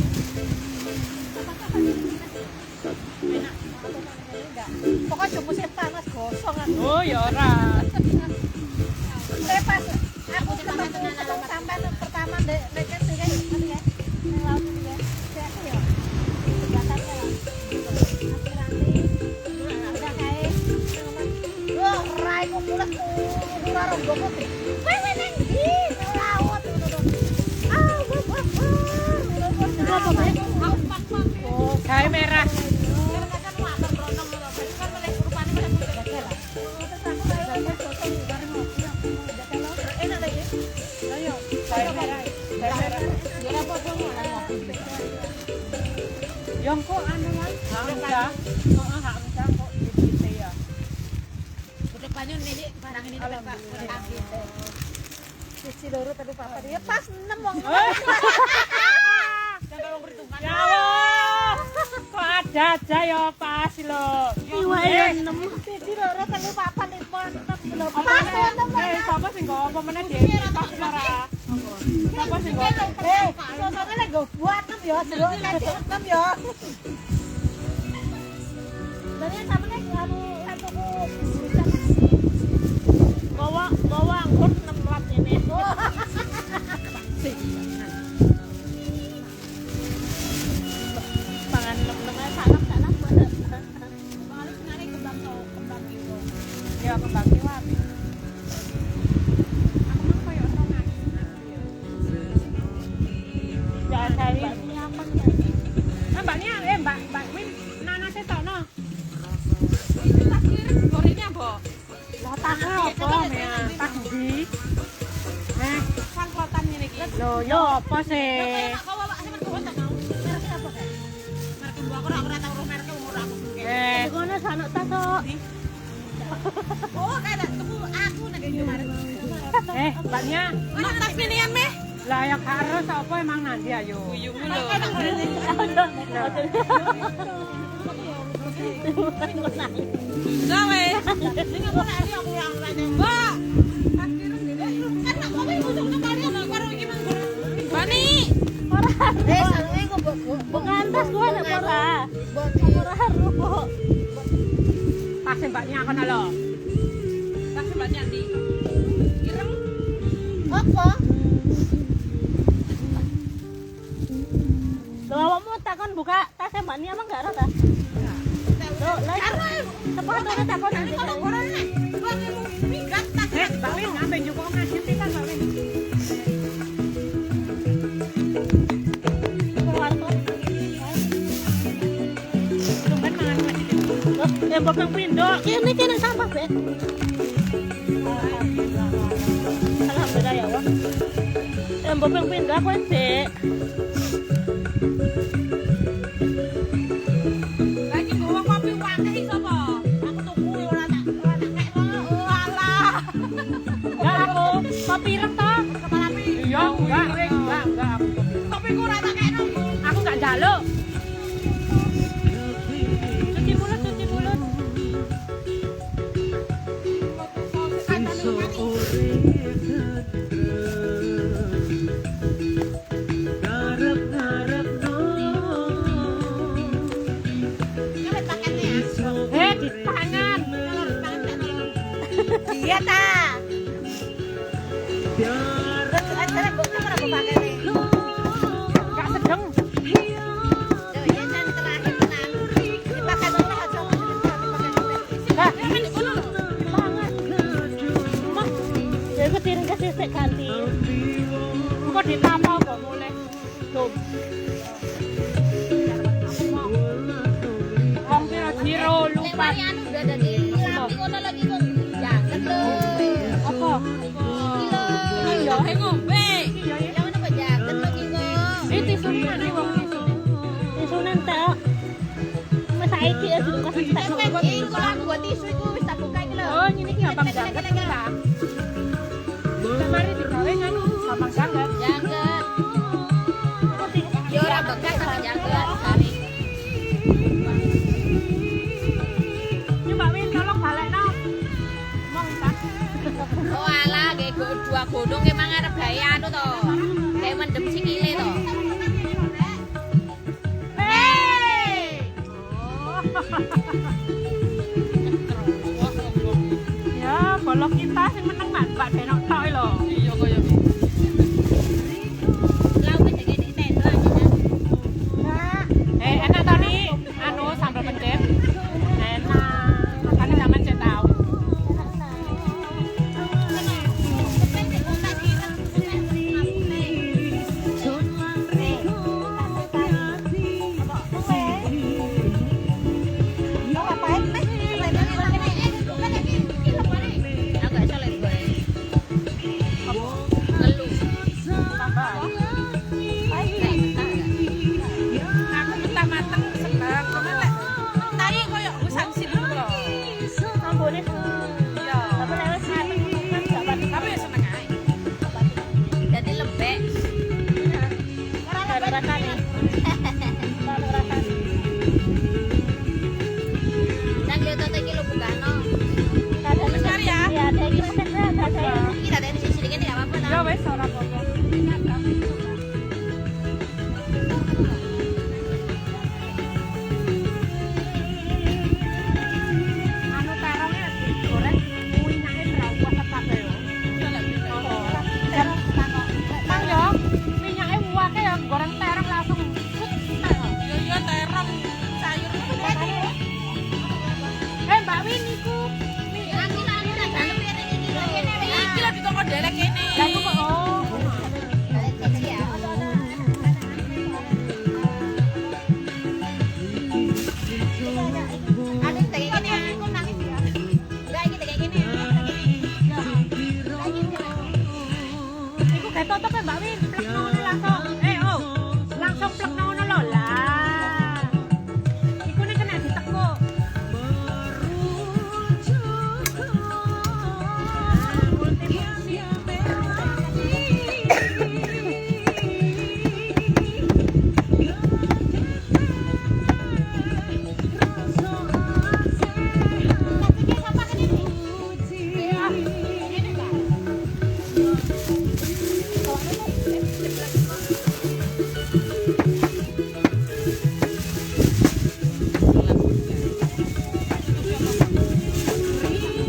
pokoknya cuma musim panas gosong aku
Oh ya ora.
pas aku ketemu sampai pertama dekat sih kan apa ya yang laut itu ya saya aku ya sebelahnya lah udah kayak wah rai kok pulas kurang rombong kok wah neng di laut
Gawe merah.
Karena kan water brondong lho. Kan melek rupane melek gede lah. Enak lagi.
ayo
Gawe merah. Gawe merah.
Ya apa dong
Yo kok anu lan. Hak Heeh, hak misal kok gitu ya.
Depannya ini barang ini depan Pak.
Cici loro tapi papa dia pas 6 wong
Dan tolong perhitungan.
Ya Allah. Kok ada aja ya pas lho.
Iwa yang nemu.
Cici loro tapi papa nih pon belum
Apa
pas
meneh? Sapa sing nggo apa meneh dhewe pas ora. Sapa sing nggo?
soalnya lagi gue buat 6 ya jeruk nanti 6 ya dan yang sama nih anu
Bawa angkut 6 lat ini. Pangan 6 salam.
Paling senane kembang itu.
Ya kembang kiwat. Aku mang koyo rongan.
Jangan cari.
Mbak Nia, Mbak Win, nanase tono.
Gorengnya, Bo.
Lah takne apa ya? Tak ndi?
Kan klotan ngene iki.
Lho, yo apa sih?
Kok bawa sampe tuwa tak mau. Mereknya apa kan? Merek dua aku ora tau roh mereknya umur aku.
Di kono sanok tato.
Oh, kayak tuku aku nek iki kemarin.
Mbak Nia,
Ono tas minian meh.
lah ya karo sapa emang nanti ayo.
Buyungmu lho. Gawe. Sing aku nek aku yang rene. Mbak. Kan tak kowe busuk kali karo iki mang. Bani.
salurnya gue
Bukan tas gue nak murah. Murah ruko.
Pas Mbak Nia kono lho.
apa?
Loh, awakmu takon buka tasnya Mbak Nia emang enggak rata? Loh, lah sepatunya takon
Ini kalau koran nih, gua mau minggat tak.
Mbak Win ngambil juga ngasih kan Mbak Win.
keluar tuh.
Tumben mangan masih gitu.
Loh, tembok yang pindho. Kene kene sampah, Bet. Alhamdulillah ya Allah. Tembok yang pindho aku Dek.
Lagi bawa kopi wakil sapa? Aku tuku ora tak kekno. Alah.
Enggak aku kopi ireng toh.
Kepala api.
Iya, enggak aku.
Kopi ku ora tak kekno.
Aku enggak njaluk.
Cuci mulut, cuci mulut.
Ini paketnya ya.
Di tangan.
Iya ta. Acara bukti ora pakai nih.
Enggak sedeng.
Yo ya jan terakhir tenan. Dipakai dulu aja
Lah, ini kono. Banget. Mah, ya aku tiring ke sisik ganti.
Kok ditapa kok mulai.
Tuh.
Wong piro jiro lupa.
Mari anu udah jadi rapi ngono lagi kok. Jangan lho.
Apa?
Iki lho. Yo ngombe. Ya ngono kok jangan lho iki kok.
Tisu mana wong tisu?
Tisu nentek. Mas saiki ya durung kasih tek.
Iki kok aku buat tisu iku wis tak buka iki lho.
Oh, ini gampang banget lah. Mari digawe nganu, gampang banget.
Jangan. Yo ora bekas sama jangan. Sari.
Ini Mbak Win tolong balekno. Mong tak.
Oh alah, kayak dua godong emang arep gawe anu to. Kayak mendem sikile to.
Ya, bolok kita sing meneng Mbak Denok tok lho. Iya kaya
Lau wis iki di tenda aja.
enak tadi anu sambal pencet. Enak. Makanya zaman saya tahu.
Agak salah goreng. Ngeluh.
Tambah. Aku mentah mateng seneng. Cuman lek tari koyo usang sini lho.
Ambone.
Iya.
Tapi lewat sini kan enggak pati.
Tapi ya seneng ae.
Jadi lembek.
Ada rasanya. Ada rasanya.
Nang yo toto iki lho bukano.
Ada
Besar ya?
Ya, ada iki ada.
Iki tak ada di sini kan enggak apa-apa
Ya
nah.
wis ora apa-apa. Anu terongnya digoreng minyaknya berawak tetap ya. Mang yo, minyaknya wake ya goreng terong langsung. Iya terong sayur. Mbak Win niku.
Aku lah anu tak dalem kene iki lho kene wae.
Iki lho ditongko delek kene. Lah kok oh.
Ya. Ada tak kayak gini aku nangis ya. Enggak iki tak kayak gini.
Iku kayak tutup ya Mbak Win, plek ngono langsung. Oh, langsung plek ngono lho lah. Iku nek kena ditekuk.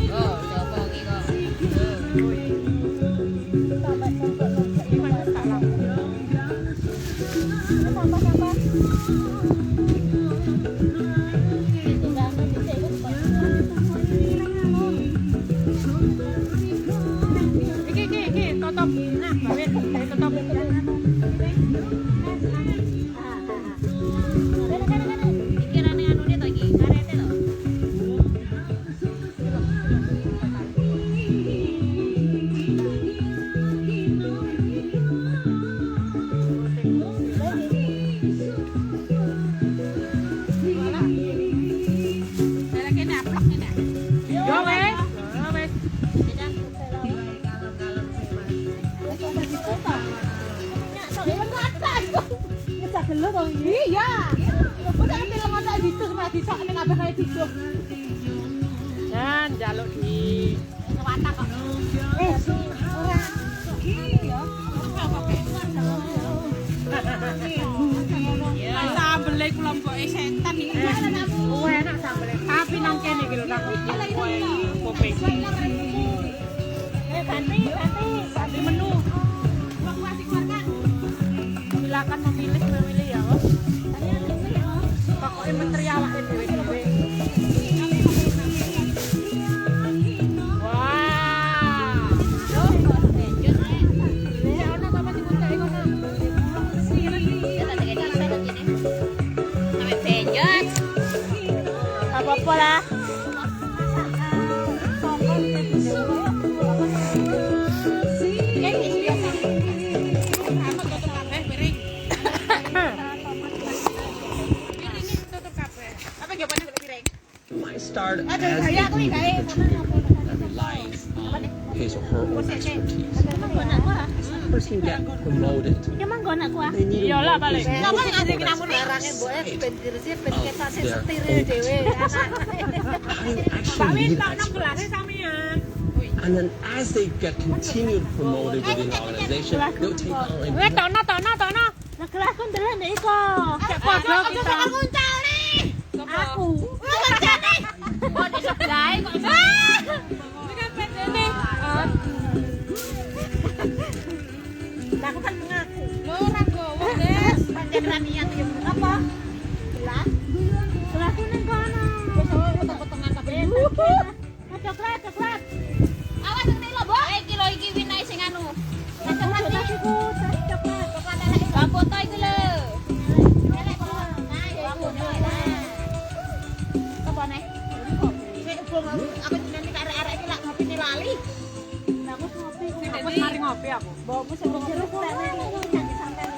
Oh, coba iki kok. Pikirannya anu dia lagi, karete loh.
Saya kene aplak ini. Yo wes.
Ngecak gelo to iki.
Iya. Kok tak ambil ngono gitu malah disok ning kabeh kaya gitu. Dan jaluk di
Watak kok.
Ora.
sambel iku lomboke setan iki. Enak sambel. Tapi nang kene iki lho nang kuping. Ganti menu. Silakan memilih ya. Pokoknya menteri awake dhewe-dhewe. Wah. Ya ono apa sing ngene ngono.
Apa-apa lah.
Might start as a new contributor that relies on his or her own expertise. As that person get promoted,
Ya manggo anakku ah.
they need a
Iyalah, paling.
motivation
Napa
to
sing
go
namun
outside
larangnya boleh
the
bendir sih ben ketas
their
setiril
own
dhewe
I actually need expertise.
sampean.
And then as they get continued promoted within the organization, they'll take on
Weh, tono.
Lah kelasku ndelok ndek iko.
Cek podo kita.
Aku.
Oh, di sebelah kok.
Ini kan pendene.
Lah aku kan mengaku.
Lho ora gowo, Des.
Panjenengan niat iki apa? Lah,
Kelasku ning kono.
Wis potong-potongan tapi.
Coklat.
Awas ngerti lo, Mbok. Iki lho iki winai sing anu.
Coklat iku, coklat.
Gak foto iki lho. Apa nih?
apa jenenge arek-arek iki lak ngopi lali.
Lah aku ngopi.
Aku mari ngopi aku.
Mbokmu sing ngopi
Jeruk
tak
kono.
janji sampean.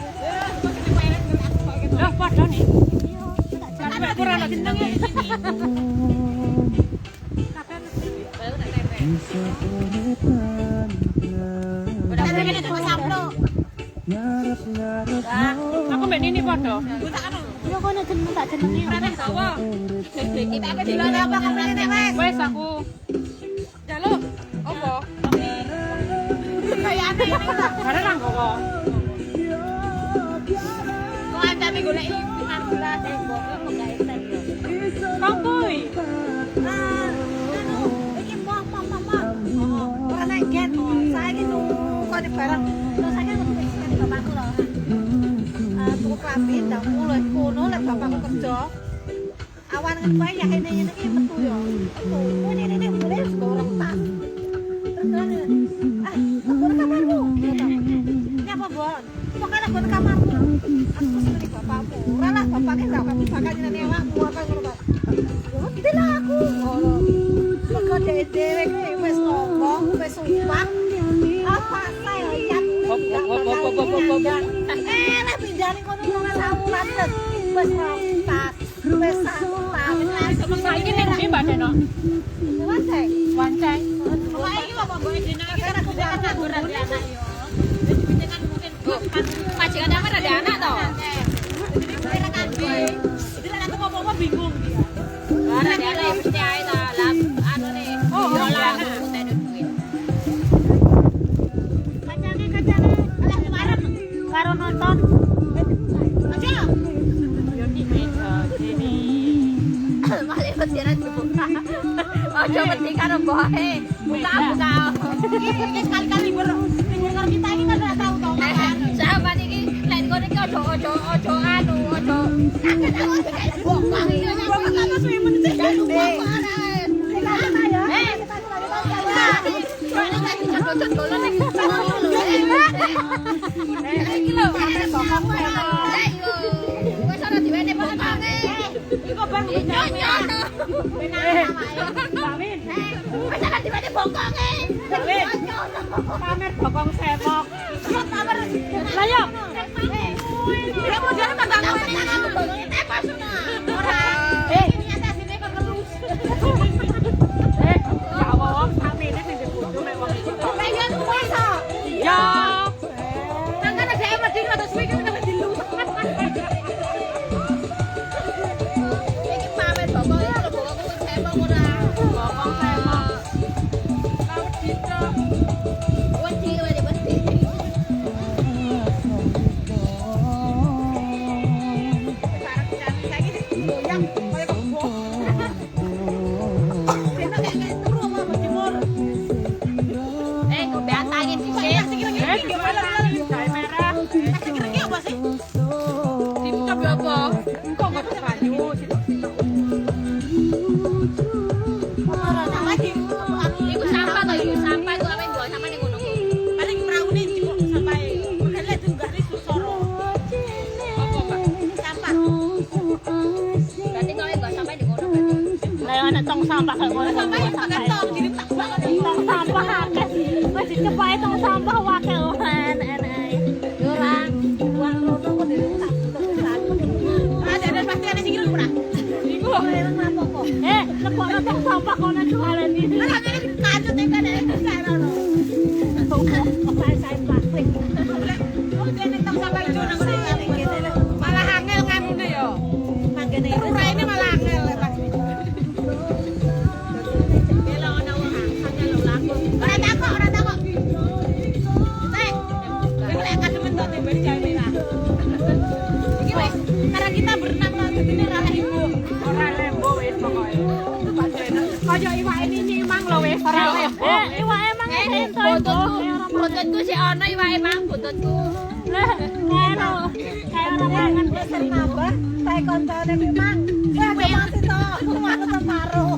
Lah padha nih.
Iya, tak
Kan aku ora jeneng ya.
Baru tak tempe. Udah
Ada
begini
kene
tuh
kok samplo.
Aku mbek Nini padha.
Yo kono jeneng tak jenenge.
Rene sawo.
Kita apa di
Dilone apa kamane nek wes?
Wes aku. Jaluk. Apa?
Kayak aneh ini lho.
Bare nang gowo.
Kok antane golek iki marula mbokmu kok gawe tes yo.
Kampui.
Iki mah. Ora nek gen saiki kok di barang. Terus saiki aku pikir bapakku lho. Tuku klambi ndang mulai kono lek bapakku kerja. Awan ngepae ya kene iki metu yo. Metu. Ini boleh orang tas. Terus aku ke kamarmu. Ini apa, Bon? Pokoknya aku ke kamarmu. Aku mesti ke bapakmu. Ora lah, bapaknya enggak akan bakal jenenge awakmu apa ngono, Pak. Ya gitu lah aku. Ngono. Kok dhewe iki wis ngomong, wis sumpah. Apa saya lihat?
Hop.
Lah pindah ning kono nang samuran terus. Wis tas. Wis tas.
Saiki ning ndi Mbak Deno?
Wancai.
Wancai.
Wah, iki lho Mbok Dina iki kan aku kan ngangguran di anak yo. Jadi penjenengan mungkin majikan amat ada anak toh. Jadi kira kan bi. Jadi aku ngomong bingung dia. Ora dia lek mesti ae ta lah anu ne. Oh, lah aku tak ada duit.
Kacane. Alah kemarin karo nonton.
Aja.
Yo di meja sini.
Malah penjara dibuka. Ojo mesti karo bohe. Buka.
Ini sekali-kali libur karo kita ini kan ora tahu toh kan.
Sahabat iki lek kono iki ojo anu, ojo. Aku kayak bokang iki.
Bokang apa sih men sih?
Eh, Iki lho, pamer bokong sewok. Wis ora diwene bokonge. Iku bang nyono.
Bamin.
Wis ora diwene bokonge.
Bamin. Pamer bokong sewok. Lah yo.
Dia modele pegang aku bokonge tepas ora. Ini atasine kok kelus.
Ya Allah, samene sing dibutuh mek wong iki.
Lah ya kuwi to.
Ya.
Mangkane dhek wedi rada suwi ki wis dilus. Iki pamer bokonge lho bokonge wis sewok ora.
Bokong sewok.
Wedi.
Tong sampah kayak ngono tong sampah akeh wis dicepai tong sampah wae enak
Ora, uang rono kok dirusak terus.
Ada pasti ada sing ora.
Iku enak apa kok?
lepokno tong sampah kono jualan iki
Ora ngene kacut e kan ada rono.
Saya plastik.
Oh dene tong sampah ijo nang ngene. Malah angel nganune yo.
Mangkene
Ora ini malah angel. Ora takok. Iki lek kademen to tembe jamera. Iki wis karena kita berenam lho dene ra ibu.
ora lembo wis pokoke kaya iwake ini mang lho wis ora lembo iwake mang ento
Bututku sih ana iwake mang bututku.
lah karo kayak ora mangan
wis nambah, saya koncone kuwi mang. Ya masih to, aku separuh.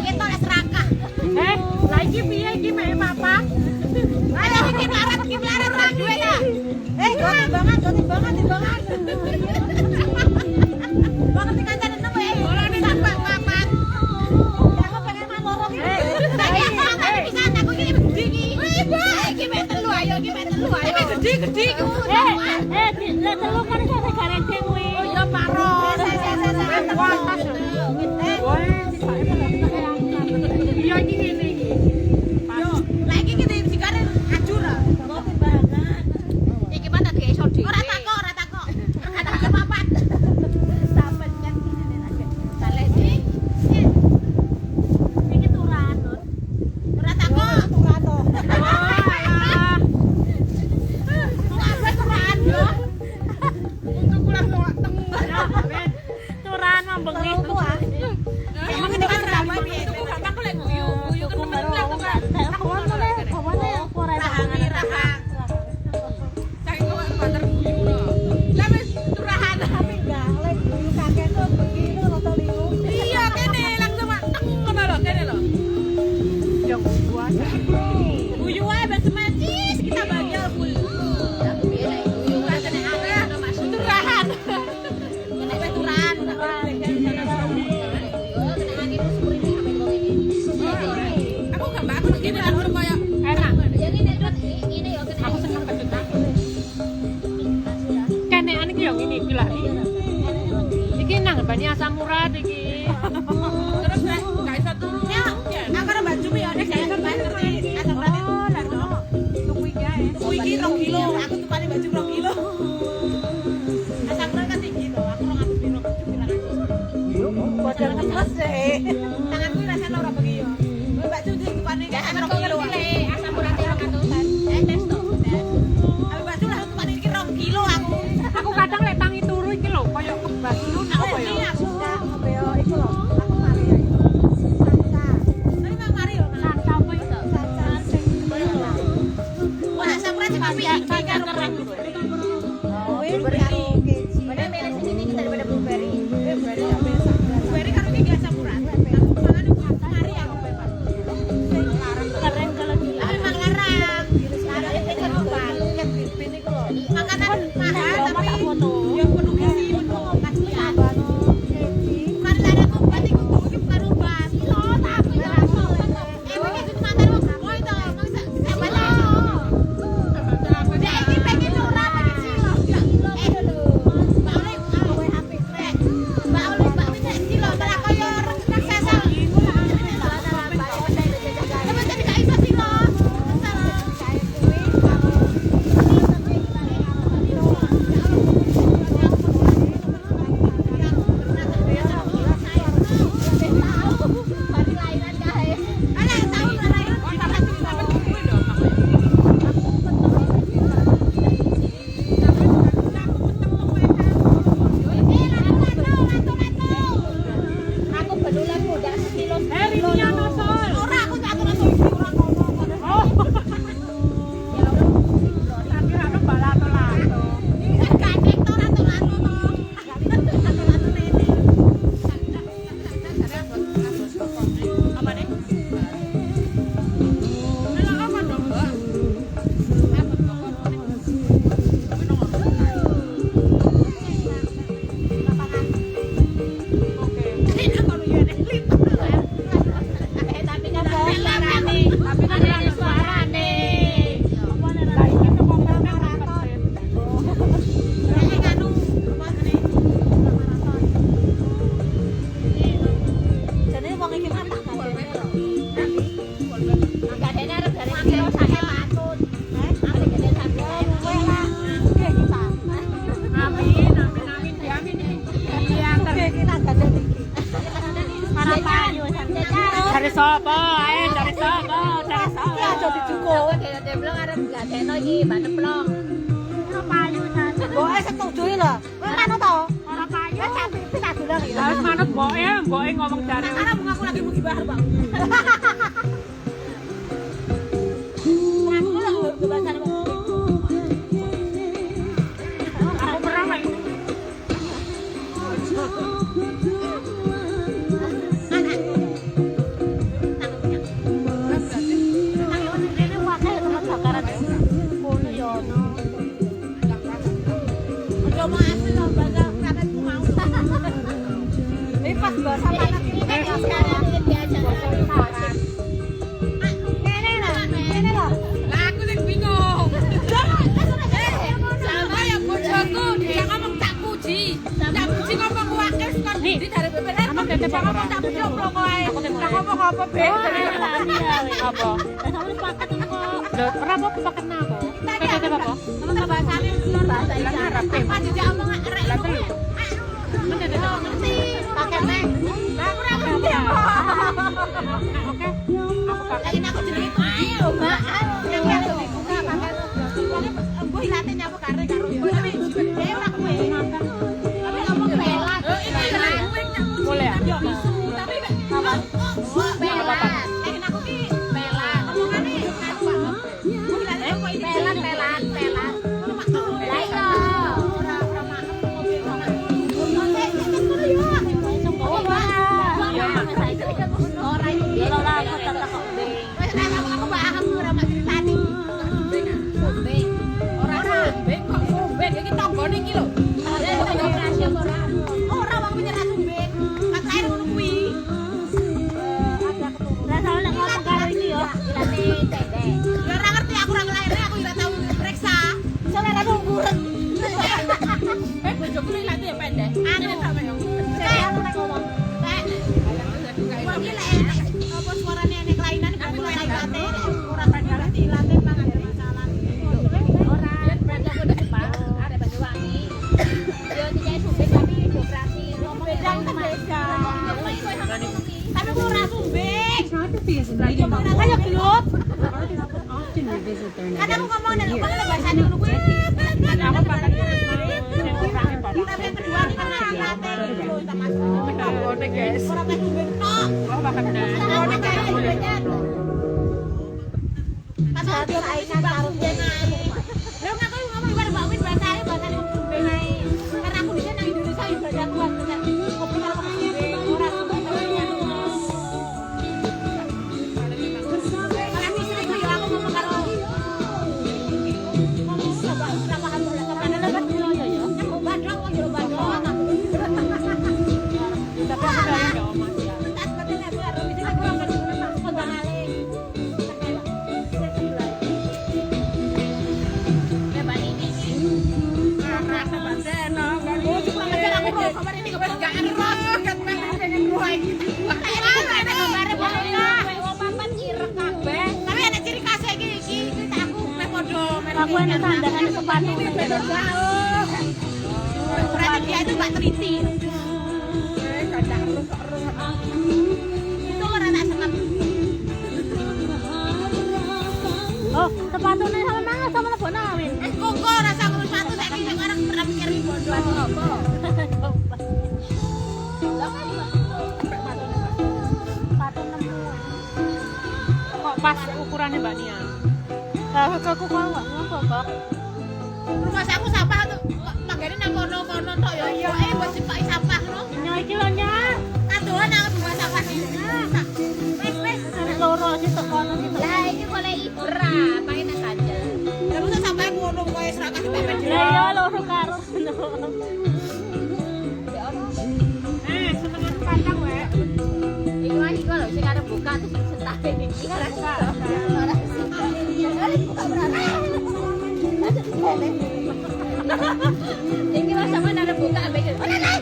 Kita les rakah.
lah iki piye iki mek papa
Ayo iki melarat ra duwe ta.
Timbangan.
Banget dikancane nang wae. Ora ning sampak papat.
Ya aku pengen mangorong iki.
Saiki aku bisa aku iki gede iki. Iki mek telu ayo iki mek telu ayo. Iki gede iki.
lek telu kan iso segarete kuwi
Oh ya paro.
iya iki ngene iki
Yo, lah iki ngene sigare ajur.
Mau timbangan.
Iki mah tak iso dhewe. Ora takok. Ada papat.
Sampai kan gini aja.
Saleh iki.
iki turan
Ora takok.
Turato.
turan membengi
Emang ini kan ramai piye? Aku lek guyu kan bener lah tuh kan. Rahang. Saking kok banter guyu lho. Lah wis turahan.
Tapi enggak, lek dulu kakek tuh begini atau liu.
Iya kene langsung mak teng ngono lho kene lho.
yang puasa
Guyu wae ben semetis kita bahagia full. Ya piye nek guyu kan kene akeh masuk turahan. Kene wis turahan Aku gak aku ngene langsung koyo
enak
ya ngene ini yo kene.
aku seneng kejutan kenean iki yo ngene iki lah iki nang bani asam urat iki
Terus gak iso turu ya. Aku karo baju ya nek gak iso banter asam
Iki aja dicukup.
Deblok arep gadekno iki mbak nemplong.
Ora payu san.
Boke setuju lho. Kowe manut to?
Ora payu.
Wis sampe tak dolang ya.
Harus manut boke ngomong jare.
Sekarang mengaku lagi mugi bahar, Bang.
Aku lho bahasa
Aku pernah main.
Ini pakai tempat bakaran. Kono yo ono.
Ojo mau asli lho, bahasa kakekku mau.
Ini pas bahasa panas ini kan ya sekarang ini diajar. Ini lah.
Lah aku sing bingung. Sama ya bojoku dia ngomong tak puji. Tak puji ngomong wakil sekon di dari BPR.
Emang tete
Dia ngomong tak puji oblok kowe. Tak ngomong apa be?
Apa?
Sama sepakat kok.
Ora apa kepaket napa? Tete apa?
Ngomong tak bahasane lur bahasa Isyarat. Apa juga omong arek lu. Ngerti. Pakai nek. Lah aku ora ngerti apa.
Oke. Aku pakai.
Lagi aku jenenge ayo, Mbak. Yang aku dibuka pakai. Gue ilatin apa kare karo yo. Tapi dia ora kowe. Tapi ngomong pelat. Ini lah kowe
Boleh ya?
tapi apa? Pelat. Lagi aku ki pelat. Omongane aku banget. Gue ilatin apa ini pelat. Lah iya. Ora makan mobil ora. Ora iki.
Ora aku tetep kok.
Wes nek aku paham ora mak critani. Ora sumbing kok sumbing iki tanggane iki lho. Ora wong menyerah sumbing. Mas air ngono kuwi.
Lah soalnya nek ngomong karo iki yo.
Ya ora ngerti aku ora ngelairne aku ora tau periksa.
Soalnya ada ukuran.
Bojoku ilate ya pendek. Anu sampe yo. Aku nek ngomong. Wong iki lek apa suarane enek kelainan aku ora ilate. Ora ngerti ilate mangan dari salah. Ora. Beda kode Pak. Arek Banyuwangi. Yo dijai sumbing tapi operasi. Beda beda. Tapi aku ora sumbing.
Ayo gelut.
Kan aku ngomong nek kok bahasane ngono kuwi.
Aku pakai.
Tapi yang kedua ini kan ilate.
Takone guys.
Ora pakai sumbing tok.
Aku pakai bener.
Ora kayak sumbingnya. Pas aku saingan karo jenenge. Lha ngaku ngomong karo Mbak Win bahasane wong sumbing ae. Karena aku di sana Indonesia yo belajar kuat. Kopi karo sumbing ora sumbing. Kalau istriku yo aku ngomong karo ngomong coba ora paham ora kemana lebat yo yo. Aku badong wong yo badong.
Tapi aku dari enggak Mas ya.
Aku enak tandangan sepatu.
Berarti dia itu Mbak Triti. Itu orang tak senang.
Oh, sepatunya sama mana sama lebok nawin.
Kok rasa ngurus sepatu saya kira orang pernah mikir bodoh atau apa?
Sepatu 60.
Kok pas ukurannya Mbak Nia?
Lah aku kok enggak ngopo kok.
Rumah aku sampah tuh. Manggane nang kono-kono tok ya. Buat jepaki sampah ngono.
Nyo iki lho nya.
Kadoan nang buat sampah iki. Wes.
Ada loro sih tekono sih.
Lah iki boleh ibra, pakai saja. Terus sampai ngono kowe serakah pepen
Lah ya loro karo.
Senengan pandang wae.
Iki lho sing arep buka terus sentak iki. Rasa. Ora sentak. Buka berapa? Iki masa mana arep buka ambek. Ora lah.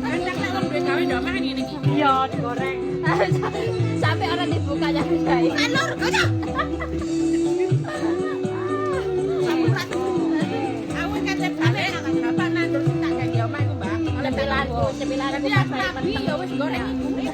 Enak nek wong duwe gawe ndak makan ngene iki.
Iya digoreng.
Sampai orang dibuka jangan baik. Alur, kocok. Awan kan cepane nang apa nandur tak kayak dia omah iku, Mbak. Cemilan aku pas saya
Tapi ya wis goreng.
ini.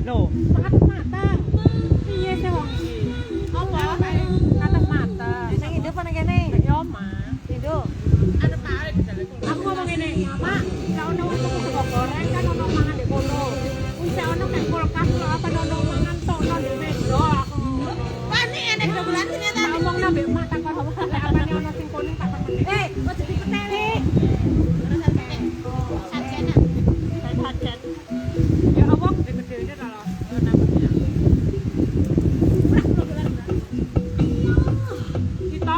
Loh, atas matang. Piye sih wong iki?
Apa?
Atas matang.
Nang hidup apa nang kene?
Ya, Mak.
Hidup.
Ada tarik di dalam.
Aku ngomong ngene, Mak, nek ono wong kok goreng kan ono mangan di kono. Wis ono nek kulkas lho apa ono mangan tono di meja.
Pani enek dobelan ternyata.
Tak omong nambah Mak takon lek apane ono sing kuning tak temen.
Ojo dipeteli.
Hajat.
Ya apa gede-gede ini kalau namanya. Kita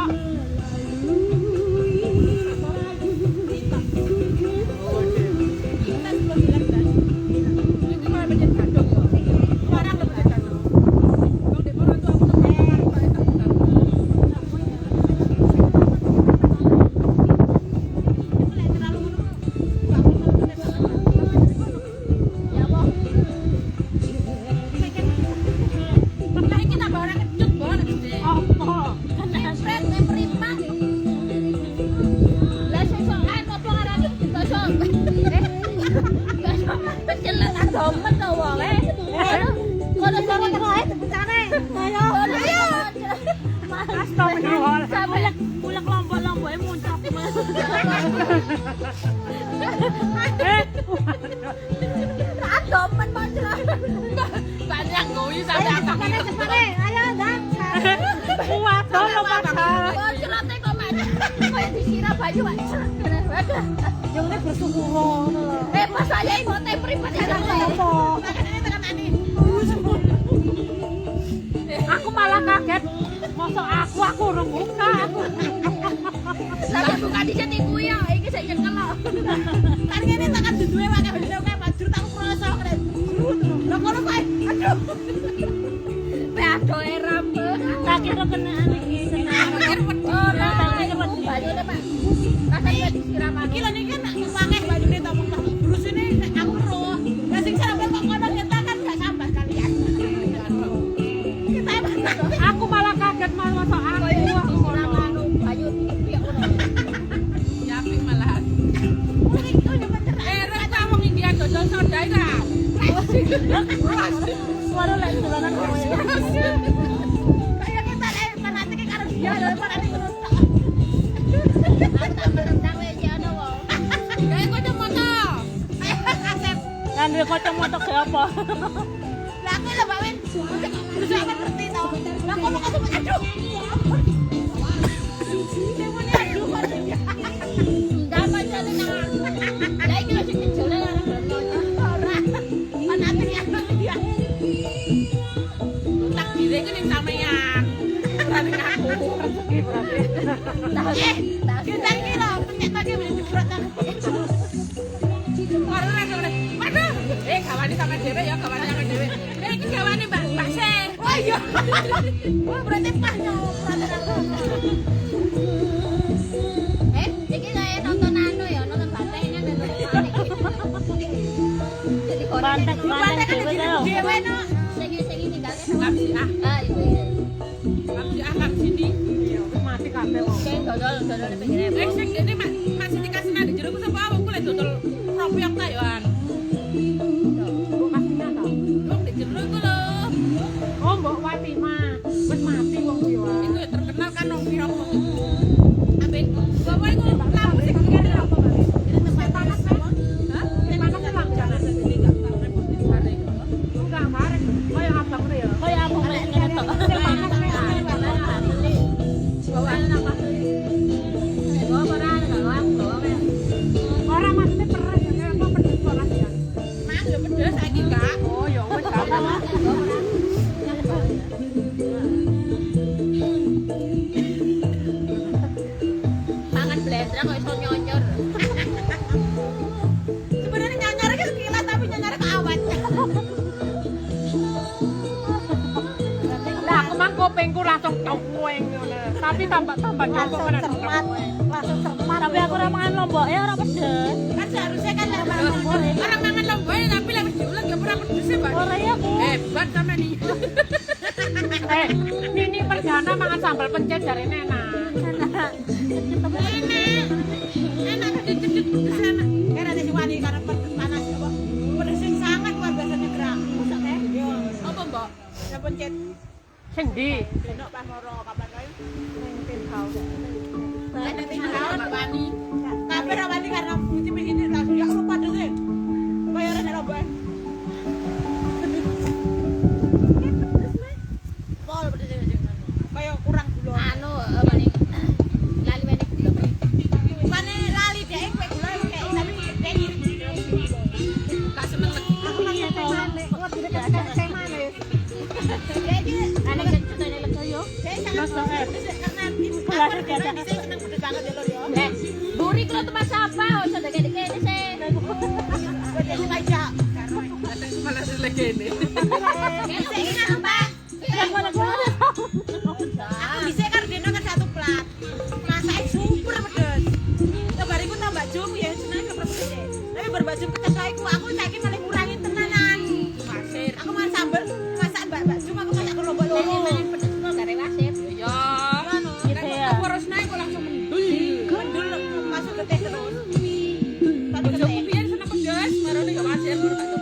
Bulak lombok-lomboknya muncul.
Banyak ngoyi sampai akak itu.
Ayo, Dan.
kuat dong padahal.
Celatnya kok macam kayak disiram baju macam.
Yang ini bersyukur ngono lho.
Pas saya mau teh pribadi
Apa?
Aku malah kaget. Mosok aku urung buka aku.
Saya buka di sini kuya, ini saya nyekel loh. Kan ini tekan duduwe wae beliau kayak majur tak kroso keren. Lah kono kae. Aduh. Aduh eram.
Tak kira kenaan iki.
Oh, nah, baju deh, Pak. Rasanya disiram iki lho niki kan wangi bajune to mong brus ini aku roh. Lah sing sampe kok kono kita kan gak sambat kalian. Kita
Aku malah kaget malah mosok aku.
disiram anu baju piye ngono. Yapi malahan. Rek ngomong India dodol soda ora.
Suara lek dolanan kowe.
Kayak kita fanatik karo dia lho fanatik terus. Mantap menentang wae ya ono wong. Kayak kacamata. Asep.
Kan duwe kacamata ge apa?
Lah aku lho Mbak Win. Terus akan ngerti tau. Lah kok mau ketemu aduh. Demone aduh kok dia. Enggak pancen nang. Lah iki sing dijole ora. Fanatik ya dia. Tak dire kan yang sampean. Berarti aku rezeki berarti. Kita ini loh, penyet tadi udah jebret kan. Waduh, gawani sama dewe ya, gawani sama dewe. Ini gawani Mbak Se. Oh iya. Wah, berarti pas nyoprat aku. Iki kayak nonton anu ya, nonton bantengnya nonton iki. Jadi
Banteng dewe lho.
dewe no. Sing ninggalke. Ah, itu. Ngap sini.
Mati kabeh wong.
Sing dodol di pinggire. Sing dene masih dikasih nang jero ku sapa awakku lek dodol ropiok ta yo an.
Mbok kasihnya ta.
Wong di jero ku lho.
Oh, Mbok Wati mah wis mati wong kuwi wae.
Iku ya terkenal kan wong pirang. Aben, bapak iku lampu sing kene apa Mbak? Ini tempat panas apa? Hah?
Panas lang jalan jadi enggak tahu repot di sana. Enggak marek. Kayak abang kuwi ya.
Kaya apa mek ngene tok.
Sing panas mek ora maksudnya peres ya apa pedes kok latihan.
Mang yo pedes saiki Kak.
Oh, ya wis gampang.
Mangan blender kok iso nyonyor. Sebenarnya nyonyor iki sekilas tapi nyonyor ke awet.
Lah aku mah kupingku langsung coweng ngono. Tapi tambah jopo kan ada.
Langsung cermat.
Tapi aku ora mangan lombok ya ora pedes.
Kan seharusnya kan orang mangan lombok tapi lek wis diulang ya ora pedes Mbak.
Ora ya aku.
Hebat sampean iki.
Ini perdana mangan sambal pencet dari Nena.
Enak. Enak dicedit pedes enak. Era dadi wani karena panas apa. Pedes sing sangat luar biasa nyebrang. Masak teh. pencet.
Sing ndi?
Benok pas moro kapan kae.
Nah,
Nanti kalau Mbak Wani. Kabeh ra wani karena puji begini langsung ya lupa deh. Kaya ora nek roboh. Pol pedes kaya kurang gula.
anu apa nih? Lali meneh gula.
Mane lali dhek kowe gula kayak tapi dhek irit.
Gak seneng lagi.
Aku lagi teh manis. Kok tidak ada teh manis.
Dhek iki
Ane kecut ane lego yo.
dhek sangat karena
Kelas kerja.
saya seneng pedes banget ya lho ya.
Buri kula tempat sapa, ojo dek-dek ini sih.
Dhek aja.
Ada malah legene.
Saya ingin anu Mbak. Aku bisa karo Deno kan satu plat. Masake super pedes. Kabariku tambah jum ya seneng super pedes. Tapi berbaju pedes aku saiki malah ngurangin tenanan.
Pasir.
Aku masak sambel, masak mbak jum aku masak kelompok loro.
Meneh pedes kok gare wasip.
Ya.
Gitu ya.
Aku harus naik kok langsung mendul.
Mendul masuk ke teh terus. Tapi ke
Bojoku
teh.
biyen seneng pedes, marane gak pasir baru gak tau.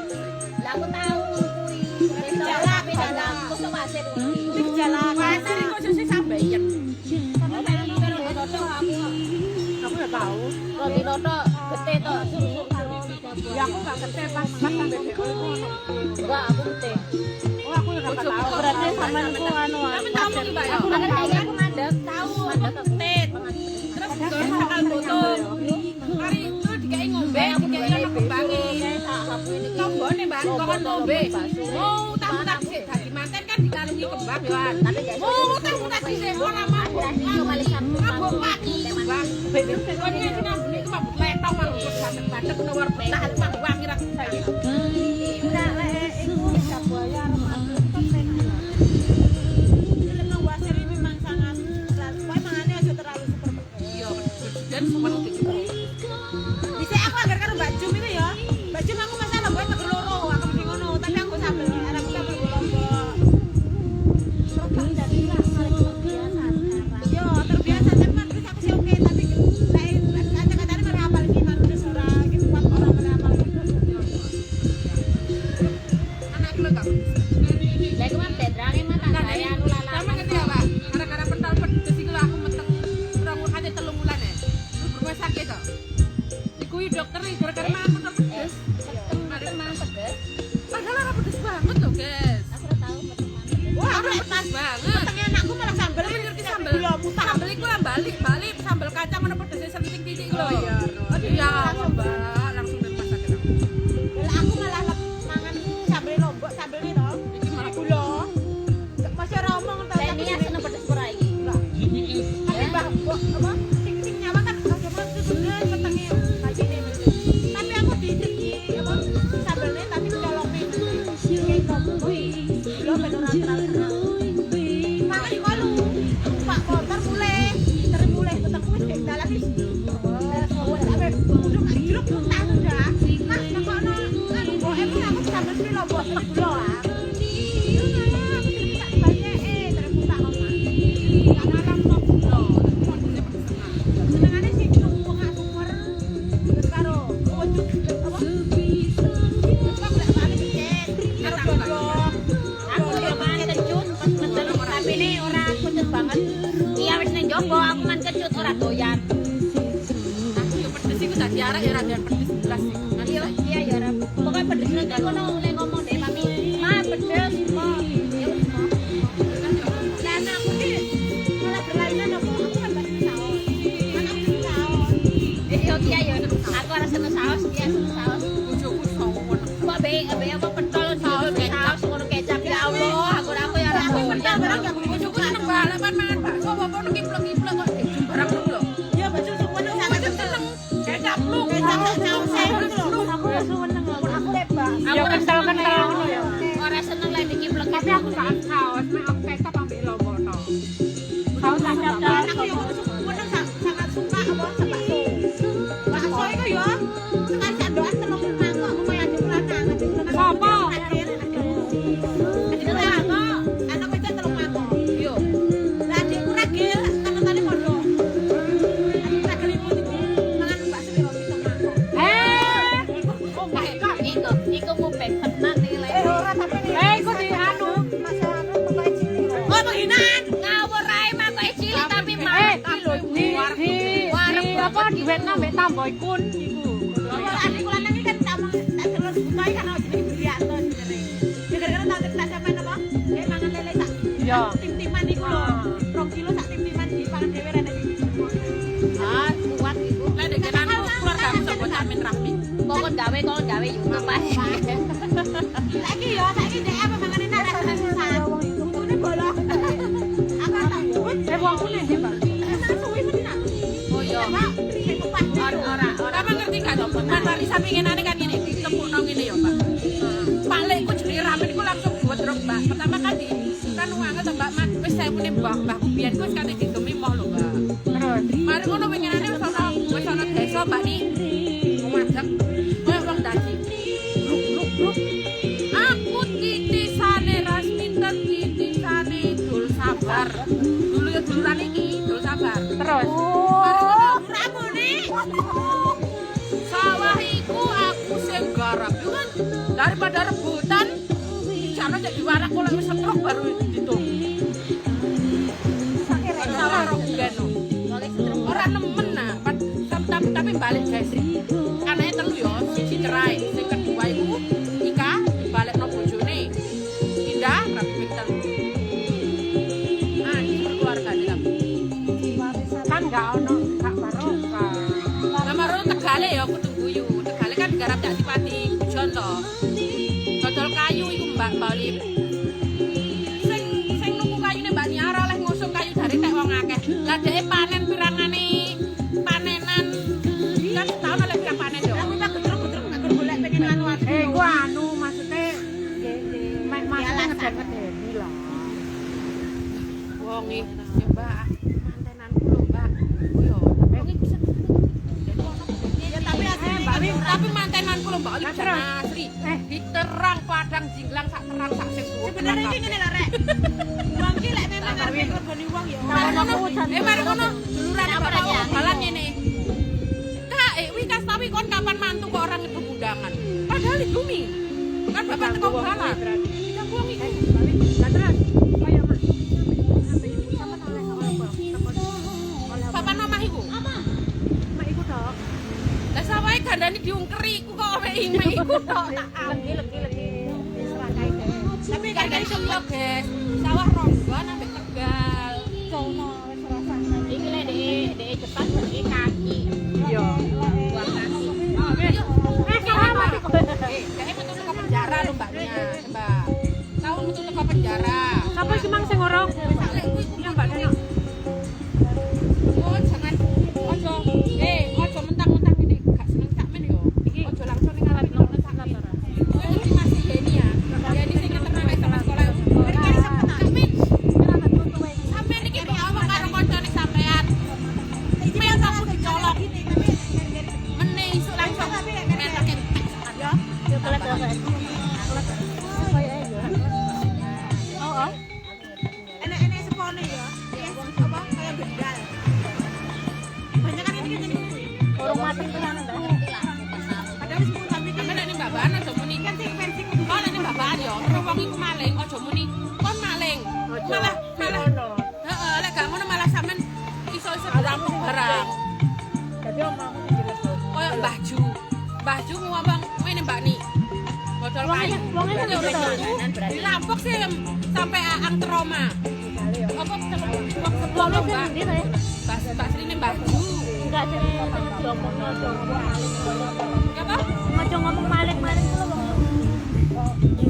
Lah aku tahu kuwi. Tapi dalam kok wasip.
Di jalan.
Pasir kok sih sampeyan.
Aku udah tahu.
Roti loto gede to, suruh
Ya aku gak ngerti pas sampai bebek itu.
enggak aku gede.
Oh aku udah gak tahu.
Berarti sama aku anu.
Tapi tahu ki Mbak ya.
Aku kan kayak aku mandek. Tahu. Mandek tet.
Terus gawe sakal foto. Mari itu dikai ngombe, aku dikai ana kembangi. Tombone Mbak, kok kan ngombe. Oh, tak sik dadi manten kan dikalungi kembang yo.
Tapi gak
Oh, tak sik ora mampu.
Aku kali Sabtu
Mabuk pagi kembang. Kok ini kena beli itu mabuk letong mang batek nomor tahan mang wang kira saya.
Udah itu gak bayar.
Film wasir ini memang sangat mangannya aja terlalu super pedes.
Iya, dan sopan gitu.
Bisa aku agar karo Mbak Jum itu ya. Mbak Jum aku masalah buat teger loro, aku mesti ngono, tapi aku sambel arep sambel lombok. Yo, terbiasa tapi kan terus aku sih oke, tapi lain kata-katanya mana hafal iki kan udah ora gitu kuat ora mana hafal.
Anak lu gak?
Lah iku mah tedrane mah tak saya anu lala.
Sama ngerti ya, Pak? Gara-gara pental pedes iku lah aku metek kurang ate 3 bulan ya. Rumah sakit kok. Iku dokter gara-gara makan pental pedes.
Mari mang pedes.
Padahal ora pedes banget loh, guys.
Aku ora tahu pedes.
Wah,
Ora pedes banget.
Tengah anakku malah sambel
Tapi ngerti sambel.
gula mutah.
Sambel iku lah balik sambel kacang ono pedesnya senting titik iku lho. Aduh ya Allah, Mbak, langsung dari rumah sakit aku.
Lah aku malah mangan sambel lombok sambel ini toh.
Iki malah
Gula. Masih ora omong to.
Lah ini seneng pedes ora iki.
Tapi Mbak, apa? Sing nyawa kan aja mas sebenarnya petenge kajine. Tapi aku di apa sambelnya tapi dicolongi. Kayak lombok kuwi. Gula ben ora terlalu. Mana di malu. Pak Kontar mulai termulai ketemu wis gek dalan wis. Sampai udah jeruk utang udah. Mas nekono anu mbok emang aku sambel kuwi lombok gula ah. Senengane sih wong super terus karo wujud apa? Kok lek bali dicek karo godhong.
Aku yo man kecut pas medel tapi ini ora kecut banget. Iya wis ning jopo aku man kecut ora doyan.
aku yo pedes iku dadi arek ya ora doyan pedes blas sih.
Iya iya ya ora. Pokoke pedes nek kono mulai ngomong deh mami. Ma pedes kok. Ya wis mau.
Lah anakku ki malah berlainan apa? Aku kan gak seneng saus. Anakku saus.
Yo iya yo. Aku ora seneng saus, dia seneng saus.
Bojoku sowan.
Kok be apa pentol saus ngono kecap ya Allah, aku ya ora
Pentol barang gak
Bojoku seneng banget mangan bakso apa ono kiplek-kiplek kok barang lu lho.
ya baju suwen sangat seneng.
Kecap lu.
Kecap saus itu lho.
Aku ya seneng. Aku lebah.
Aku kental-kental ngono ya. Ora seneng lek dikiplek.
Tapi aku gak saus, nek aku kecap ambek lombok to.
saus kecap
Anakku yo seneng sangat suka apa bakso. Bakso itu yo sekali sandokan telung mangkok aku kaya di lanang.
Apa?
Adik mangkok. Anakku itu telung mangkok.
Yo.
Lah adikku ragil kan tadi pondok. Adik ragil iku mangan bakso piro 7 mangkok.
Oh my god, iku mupeng tenan nih lek.
Ora tapi nih.
Iku di anu.
Masuk anu Boykun iku.
Kalau adikku lanang iki kan tak terus butuh kan jenenge Julianto jenenge. Ya gara-gara tak sampean apa? Mangan lele tak.
Iya.
Tim-timan iku lho. 2 kilo sak tim-timan dipangan dhewe rene iki.
Kuat iku. Lah nek kenanku keluargamu sapa Camin Rahmi. Kok gawe yo ngapain.
Saiki yo saiki dhek apa mangane nek rene pisan. Ini bolong. Aku tak buat.
Wong ku nek ndi, Pak?
Suwi medina.
Oh iya. Ora ngerti gak to, materi sampinginane kan ngene iki, tepukno ngene ya, Pak. Palekku jenenge Ramin iku langsung bodrok, Mbak. Pertama kan kan wanget to, Mbak. Wis saya muni mbahku biyen ku wis kate digemi moh lho, Mbak.
Terus
Mari ngono winginane wis ana desa, Mbak ni. Ngomadeg. Koyo wong dadi. Grup. Aku titisane Rasminten titisane Dul Sabar. Dulu ya duluran iki, Dul Sabar.
terus
Sawah iku aku sing garap. Yo kan daripada rebutan jane cek diwarak kok wis setruk baru ditung. Salah rogen. Ora nemen nah, tapi balik guys. Anake telu yo, siji cerai, sing kedua iku nikah balekno bojone. Pindah rapi pinter. Ini berkeluarga di kamu.
kan gak ono gak barokah.
Nomor Tegale ya kudu guyu. Tegale kan garap Cak Sipati Bujon to. Dodol kayu iku Mbak Bali. Sing nuku kayune Mbak Niara oleh ngusung kayu dari tek wong akeh. Lah dheke panen pirangane panenan. Kan setahun oleh pirang panen yo.
Aku tak gedruk-gedruk tak golek pengen anu aku.
Ku anu maksudnya maksudnya ngedeni lah.
Wong iki Mbak mantenanku lho Mbak. Yo. Tapi mantenanku lho Mbak Oli asli. Diterang padang jinglang sak terang sak sing dhuwur.
Sebenarnya iki ngene lho rek. Wong iki lek memang arep ngerboni wong ya.
Mari ngono duluran apa balan ngene. Kak, wi kastawi kon kapan mantu kok orang ngedum undangan. Padahal di bumi. Kan bapak teko balan. Kita buang iki.
Lah terus kaya mak
Papan omah iku.
mak iku tok.
Lah sawahe gandane diungkeri iku kok mek ime iku tok tak
Legi wis ra kae.
Tapi gandane iso yo, guys. Sawah Ronggon ambek Tegal.
Sono wis rasa.
Iki lek dhek cepat iki kaki.
Iya.
Buang kaki. Oh, wis.
Selamat iku.
Kayak metu ke penjara lho Mbaknya, Mbak. Tahu metu ke penjara.
Sapa iki mang sing ngorok?
Misalnya kuwi
Yang Mbak Neno.
oh jangan ojo mentang-mentang ini gak seneng Cak Min yo. Ojo langsung ning ngarep nang Cak Min. Oh iki masih Deni ya. Jadi sing ngeterno wis sama sekolah. Cak Min. Sampeyan iki kok ngomong karo kancane sampean. Mel kamu dicolok. Meneh isuk langsung ngetekin.
Yo kelet apa? Oh.
Enek-enek sepone ya. Apa kayak begal. Banyak kan ini jadi kuwi.
Urung mati tenan ta.
Padahal wis pun tapi
Sampeyan nek Mbak Ban aja muni
kan sing pensi
oh nek Mbak Ban yo, terus wong iku maling aja muni kon maling. Malah heeh, lek gak ngono malah sampean iso-iso dirampok barang.
Dadi omahmu jelas.
Koyo Mbah Ju. Mbah Ju ngomong ngene Mbak Ni. Botol kayu.
Wonge sing
Wong
betul.
dirampok sih sampai ang trauma. Apa wong
Wonge
sebelum
sing
Mbak?
ndi ta ya?
Mbak Srine Mbah Ju.
Enggak sing diomongno
Ya apa?
Aja ngomong maling-maling ku lho.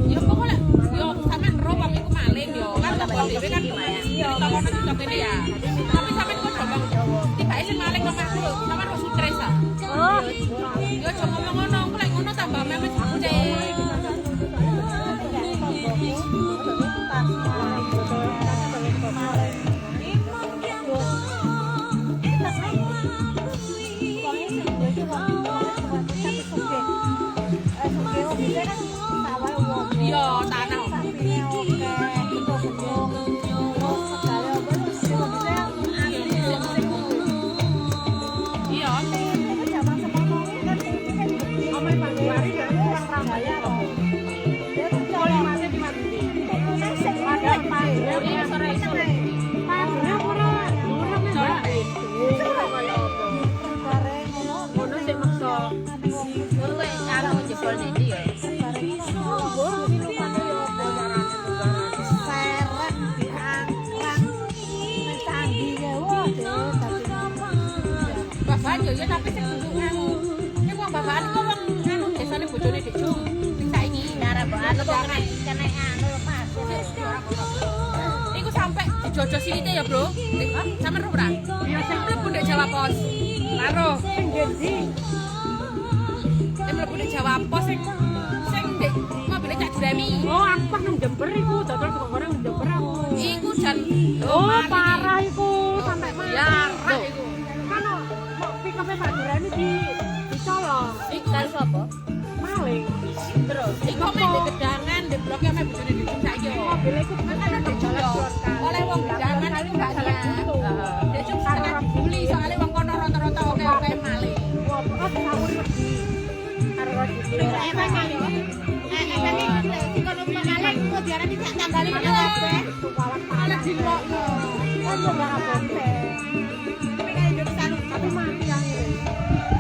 Ya pokoknya yo sampean ro wong iku maling yo. Kan wong dhewe kan takono cerita kene ya. Tapi sampean kok ngomong tibake sing maling kok aku sampean kok stres ah.
Oh.
Yo aja ngomong ngono, aku lek ngono tambah memes cek. Iya, tanah. Iya. Ya tapi sing kudu anu. Ki wong babakan kok wong anu desane bojone Dik Jung. Sing saiki
Cara bahan lo kok kena anu Mas.
iku sampe dijojo silite ya, Bro. Sampe ora? Iya, sing mlebu ndek Jawa Pos. Karo
Sing ndi?
sing mlebu ndek Jawa Pos sing ndek mobilnya Cak Juremi.
Oh, aku pas nang Jember iku, dodol tukang goreng nang Jember aku.
Iku jan
Oh, parah iku sampai mati.
Ya, parah iku.
Kan mau pick up Pak Durani dicolong.
Iku
Karo sapa?
Maling.
terus iku mek ndek gedangan ndek blok mek bojone Dik Jung saiki.
Mobil iku
Kan ada dijojo. Oleh wong gedangan iku gak dia. Dik Jung setengah dibuli soalnya wong kono rata-rata oke-oke maling.
Kok sawur wedi. Karo wedi.
Oleh dilokno.
Kan yo gak apa-apa. Tapi mati akhirnya.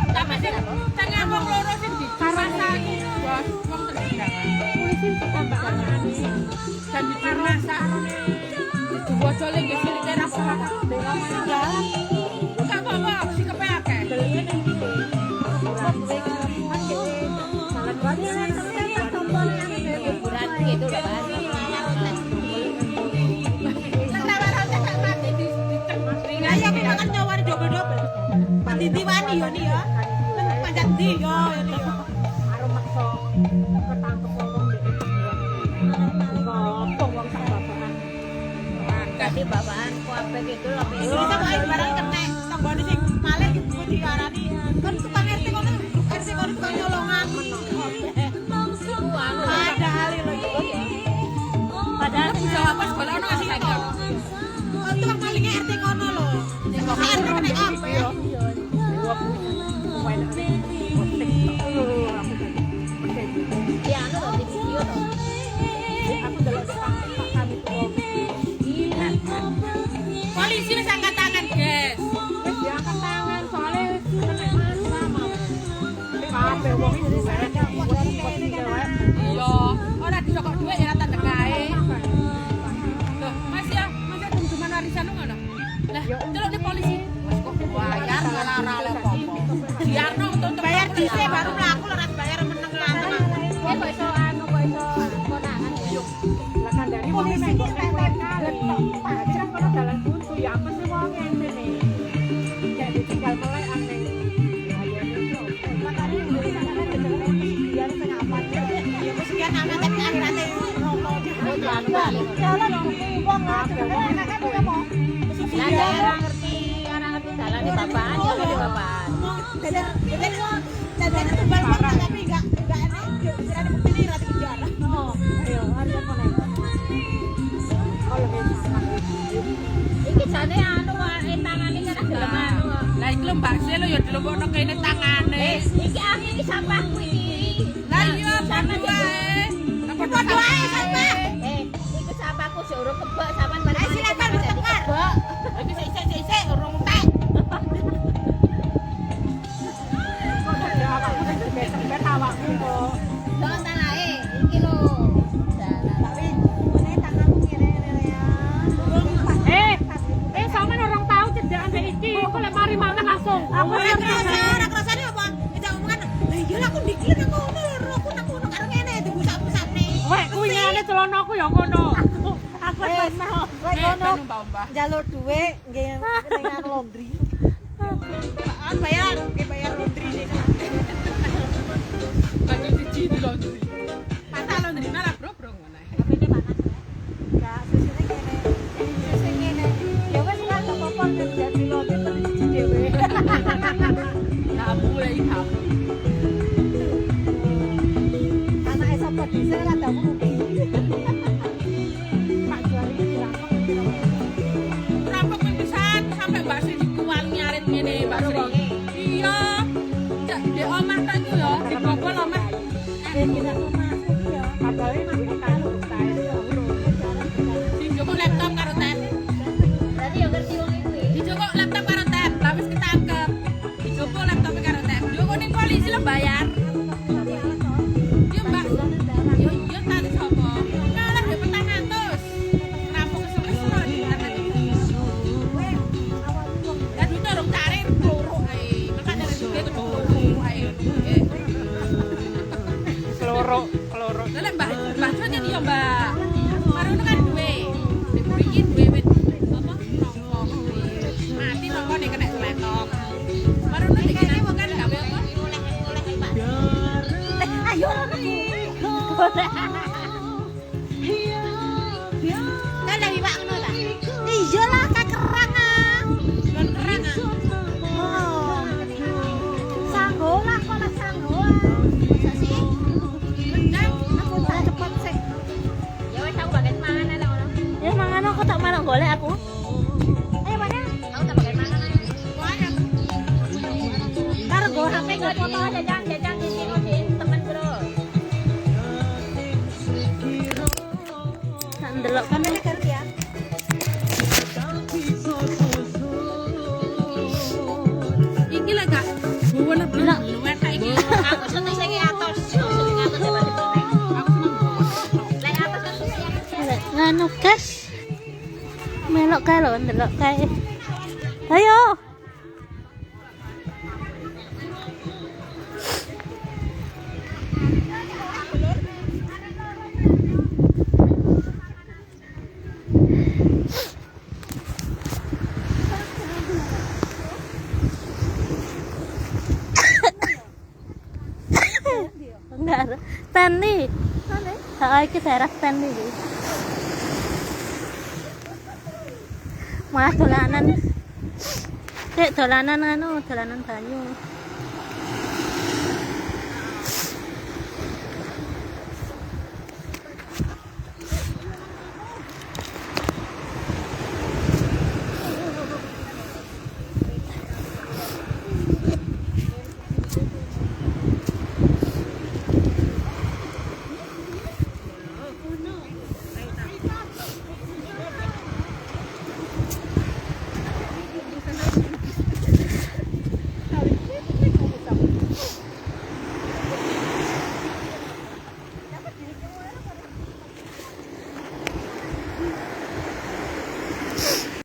Tapi sing tengah wong loro sing dikarasaki bos wong tergedangan.
Polisi tambah aneh.
Dan dikarasa. Dibocole nggih silike ra apa-apa.
Jalan.
Buka apa-apa sikepe akeh.
Belinya ning kene. Jalan balik saya tombolnya
Hiburan gitu loh Mas.
Ayo kita kan nyawari double-double. Pandidiwani yo nih ya. Panjat di yo ini yo.
karo maksa ketangkep wong dek. Ngopong wong sak babakan.
Jadi bapakan kuape gitu loh.
Kita kok ayo barang kena tanggone sing malih kudu diarani. Kan tukang RT kono tukang nyolongan. Ada hal lagi.
Padahal
Jawa Pos golek ono sing saiki.
Oh, tukang malingnya RT kono lho. Kok RT kena apa ya?
ya anu loh di video loh.
Polisi wis angkat tangan, guys. Iya, ora disokok dhuwit ya rata kae. Loh, Mas ya dum-duman warisan ngono. Lah, celuk polisi. Wes kok bayar ora oleh apa-apa. Diarno untuk
Bayar dhisik baru mlaku ora bayar meneng lanang.
Eh kok iso anu kok iso konangan ya.
Ya wis sekian amat tapi akhirnya rono
Oh jangan balik. Lah daerah ngerti, orang ngerti jalan di bapakan ya di bapakan.
Dadane tumbal kok tapi enggak enak. Kirane bukti ini rati penjara.
Iki jane anu tangane kan gelem anu.
Lah iki lho Mbak Se lho ya dilebokno kene tangane.
Iki aku iki sampahku iki.
Lah iya sampe wae.
Padha ae sampah.
Iku sampahku sik urung kebak sampean mari.
Ayo silakan bertengkar.
Iki sik urung tek.
Jangan talahe iki lho.
Sampean orang tahu cedakan mbek iki, kok lek mari mangan langsung. Aku
Ora kerasane apa? Kita omongan, "Lah iya lah aku dikir nang kono lho, aku nang kono karo ngene dibusak-busakne."
Wek kuwi ngene celanaku ya ngono.
Aku pernah
Kono
Mbak.
jalur dhuwit nggih ning laundry.
bayar laundry sih.
Bagi siji di laundry. Patah laundry malah bro ngono.
Tapi ini panas. Enggak, susune kene. Susu ngene. Ya wis lah kok apa nek jadi laundry tapi cuci dhewe.
Nah, mulai kamu.
Anake sapa dhisik ora tau rugi. Pak Juari dirampok.
Rampok pisan sampai Mbak Sri dikuali nyarit ngene Mbak Sri. Iya. Cak di omah ta iku ya, dibobol omah.
Kita omahku ya. Padahal masih karo kae ya.
Dijokok laptop karo tab.
Berarti yo ngerti wong iku iki.
Dijokok laptop karo tab, lah wis ketangkep. Dijokok laptop karo tab. Dijokok ning polisi lo bayar. Iya Mbak. Yo iya tadi sop.
keloro.
Lah lek Mbah Jone yo Mbak. Marono kan duwe. Nek mriki duwe wit apa rokok duwe. Mati rokok nek kena letok. Marono nek kene wong kan gawe apa?
Ayo lagi. Kan lagi Pak ngono ta? Iya lah kakerang ah.
Lan kerang ah.
Oh. Sanggo lah kok lah sanggo. Masa sih? Aku tak cepet sih.
Ya wis aku bagian mangan ae ngono.
Ya mangan aku tak malah golek aku.
Ayo mana?
Aku tak bagian mangan ae.
Karo go HP go foto aja.
Jajang di temen bro.
Tak ndelok kan
Mana kerja?
Iki lek gak buwon belum luwet saiki.
Aku seneng sing atos. Sing atos ya balik meneh. Aku seneng buwon. Lek atos kan susah.
nganu guys. Melok kae lho ndelok kae. Ayo. Enggak, Stanley. Iki daerah Stanley. Mas dolanan. Dek dolanan anu, dolanan banyu.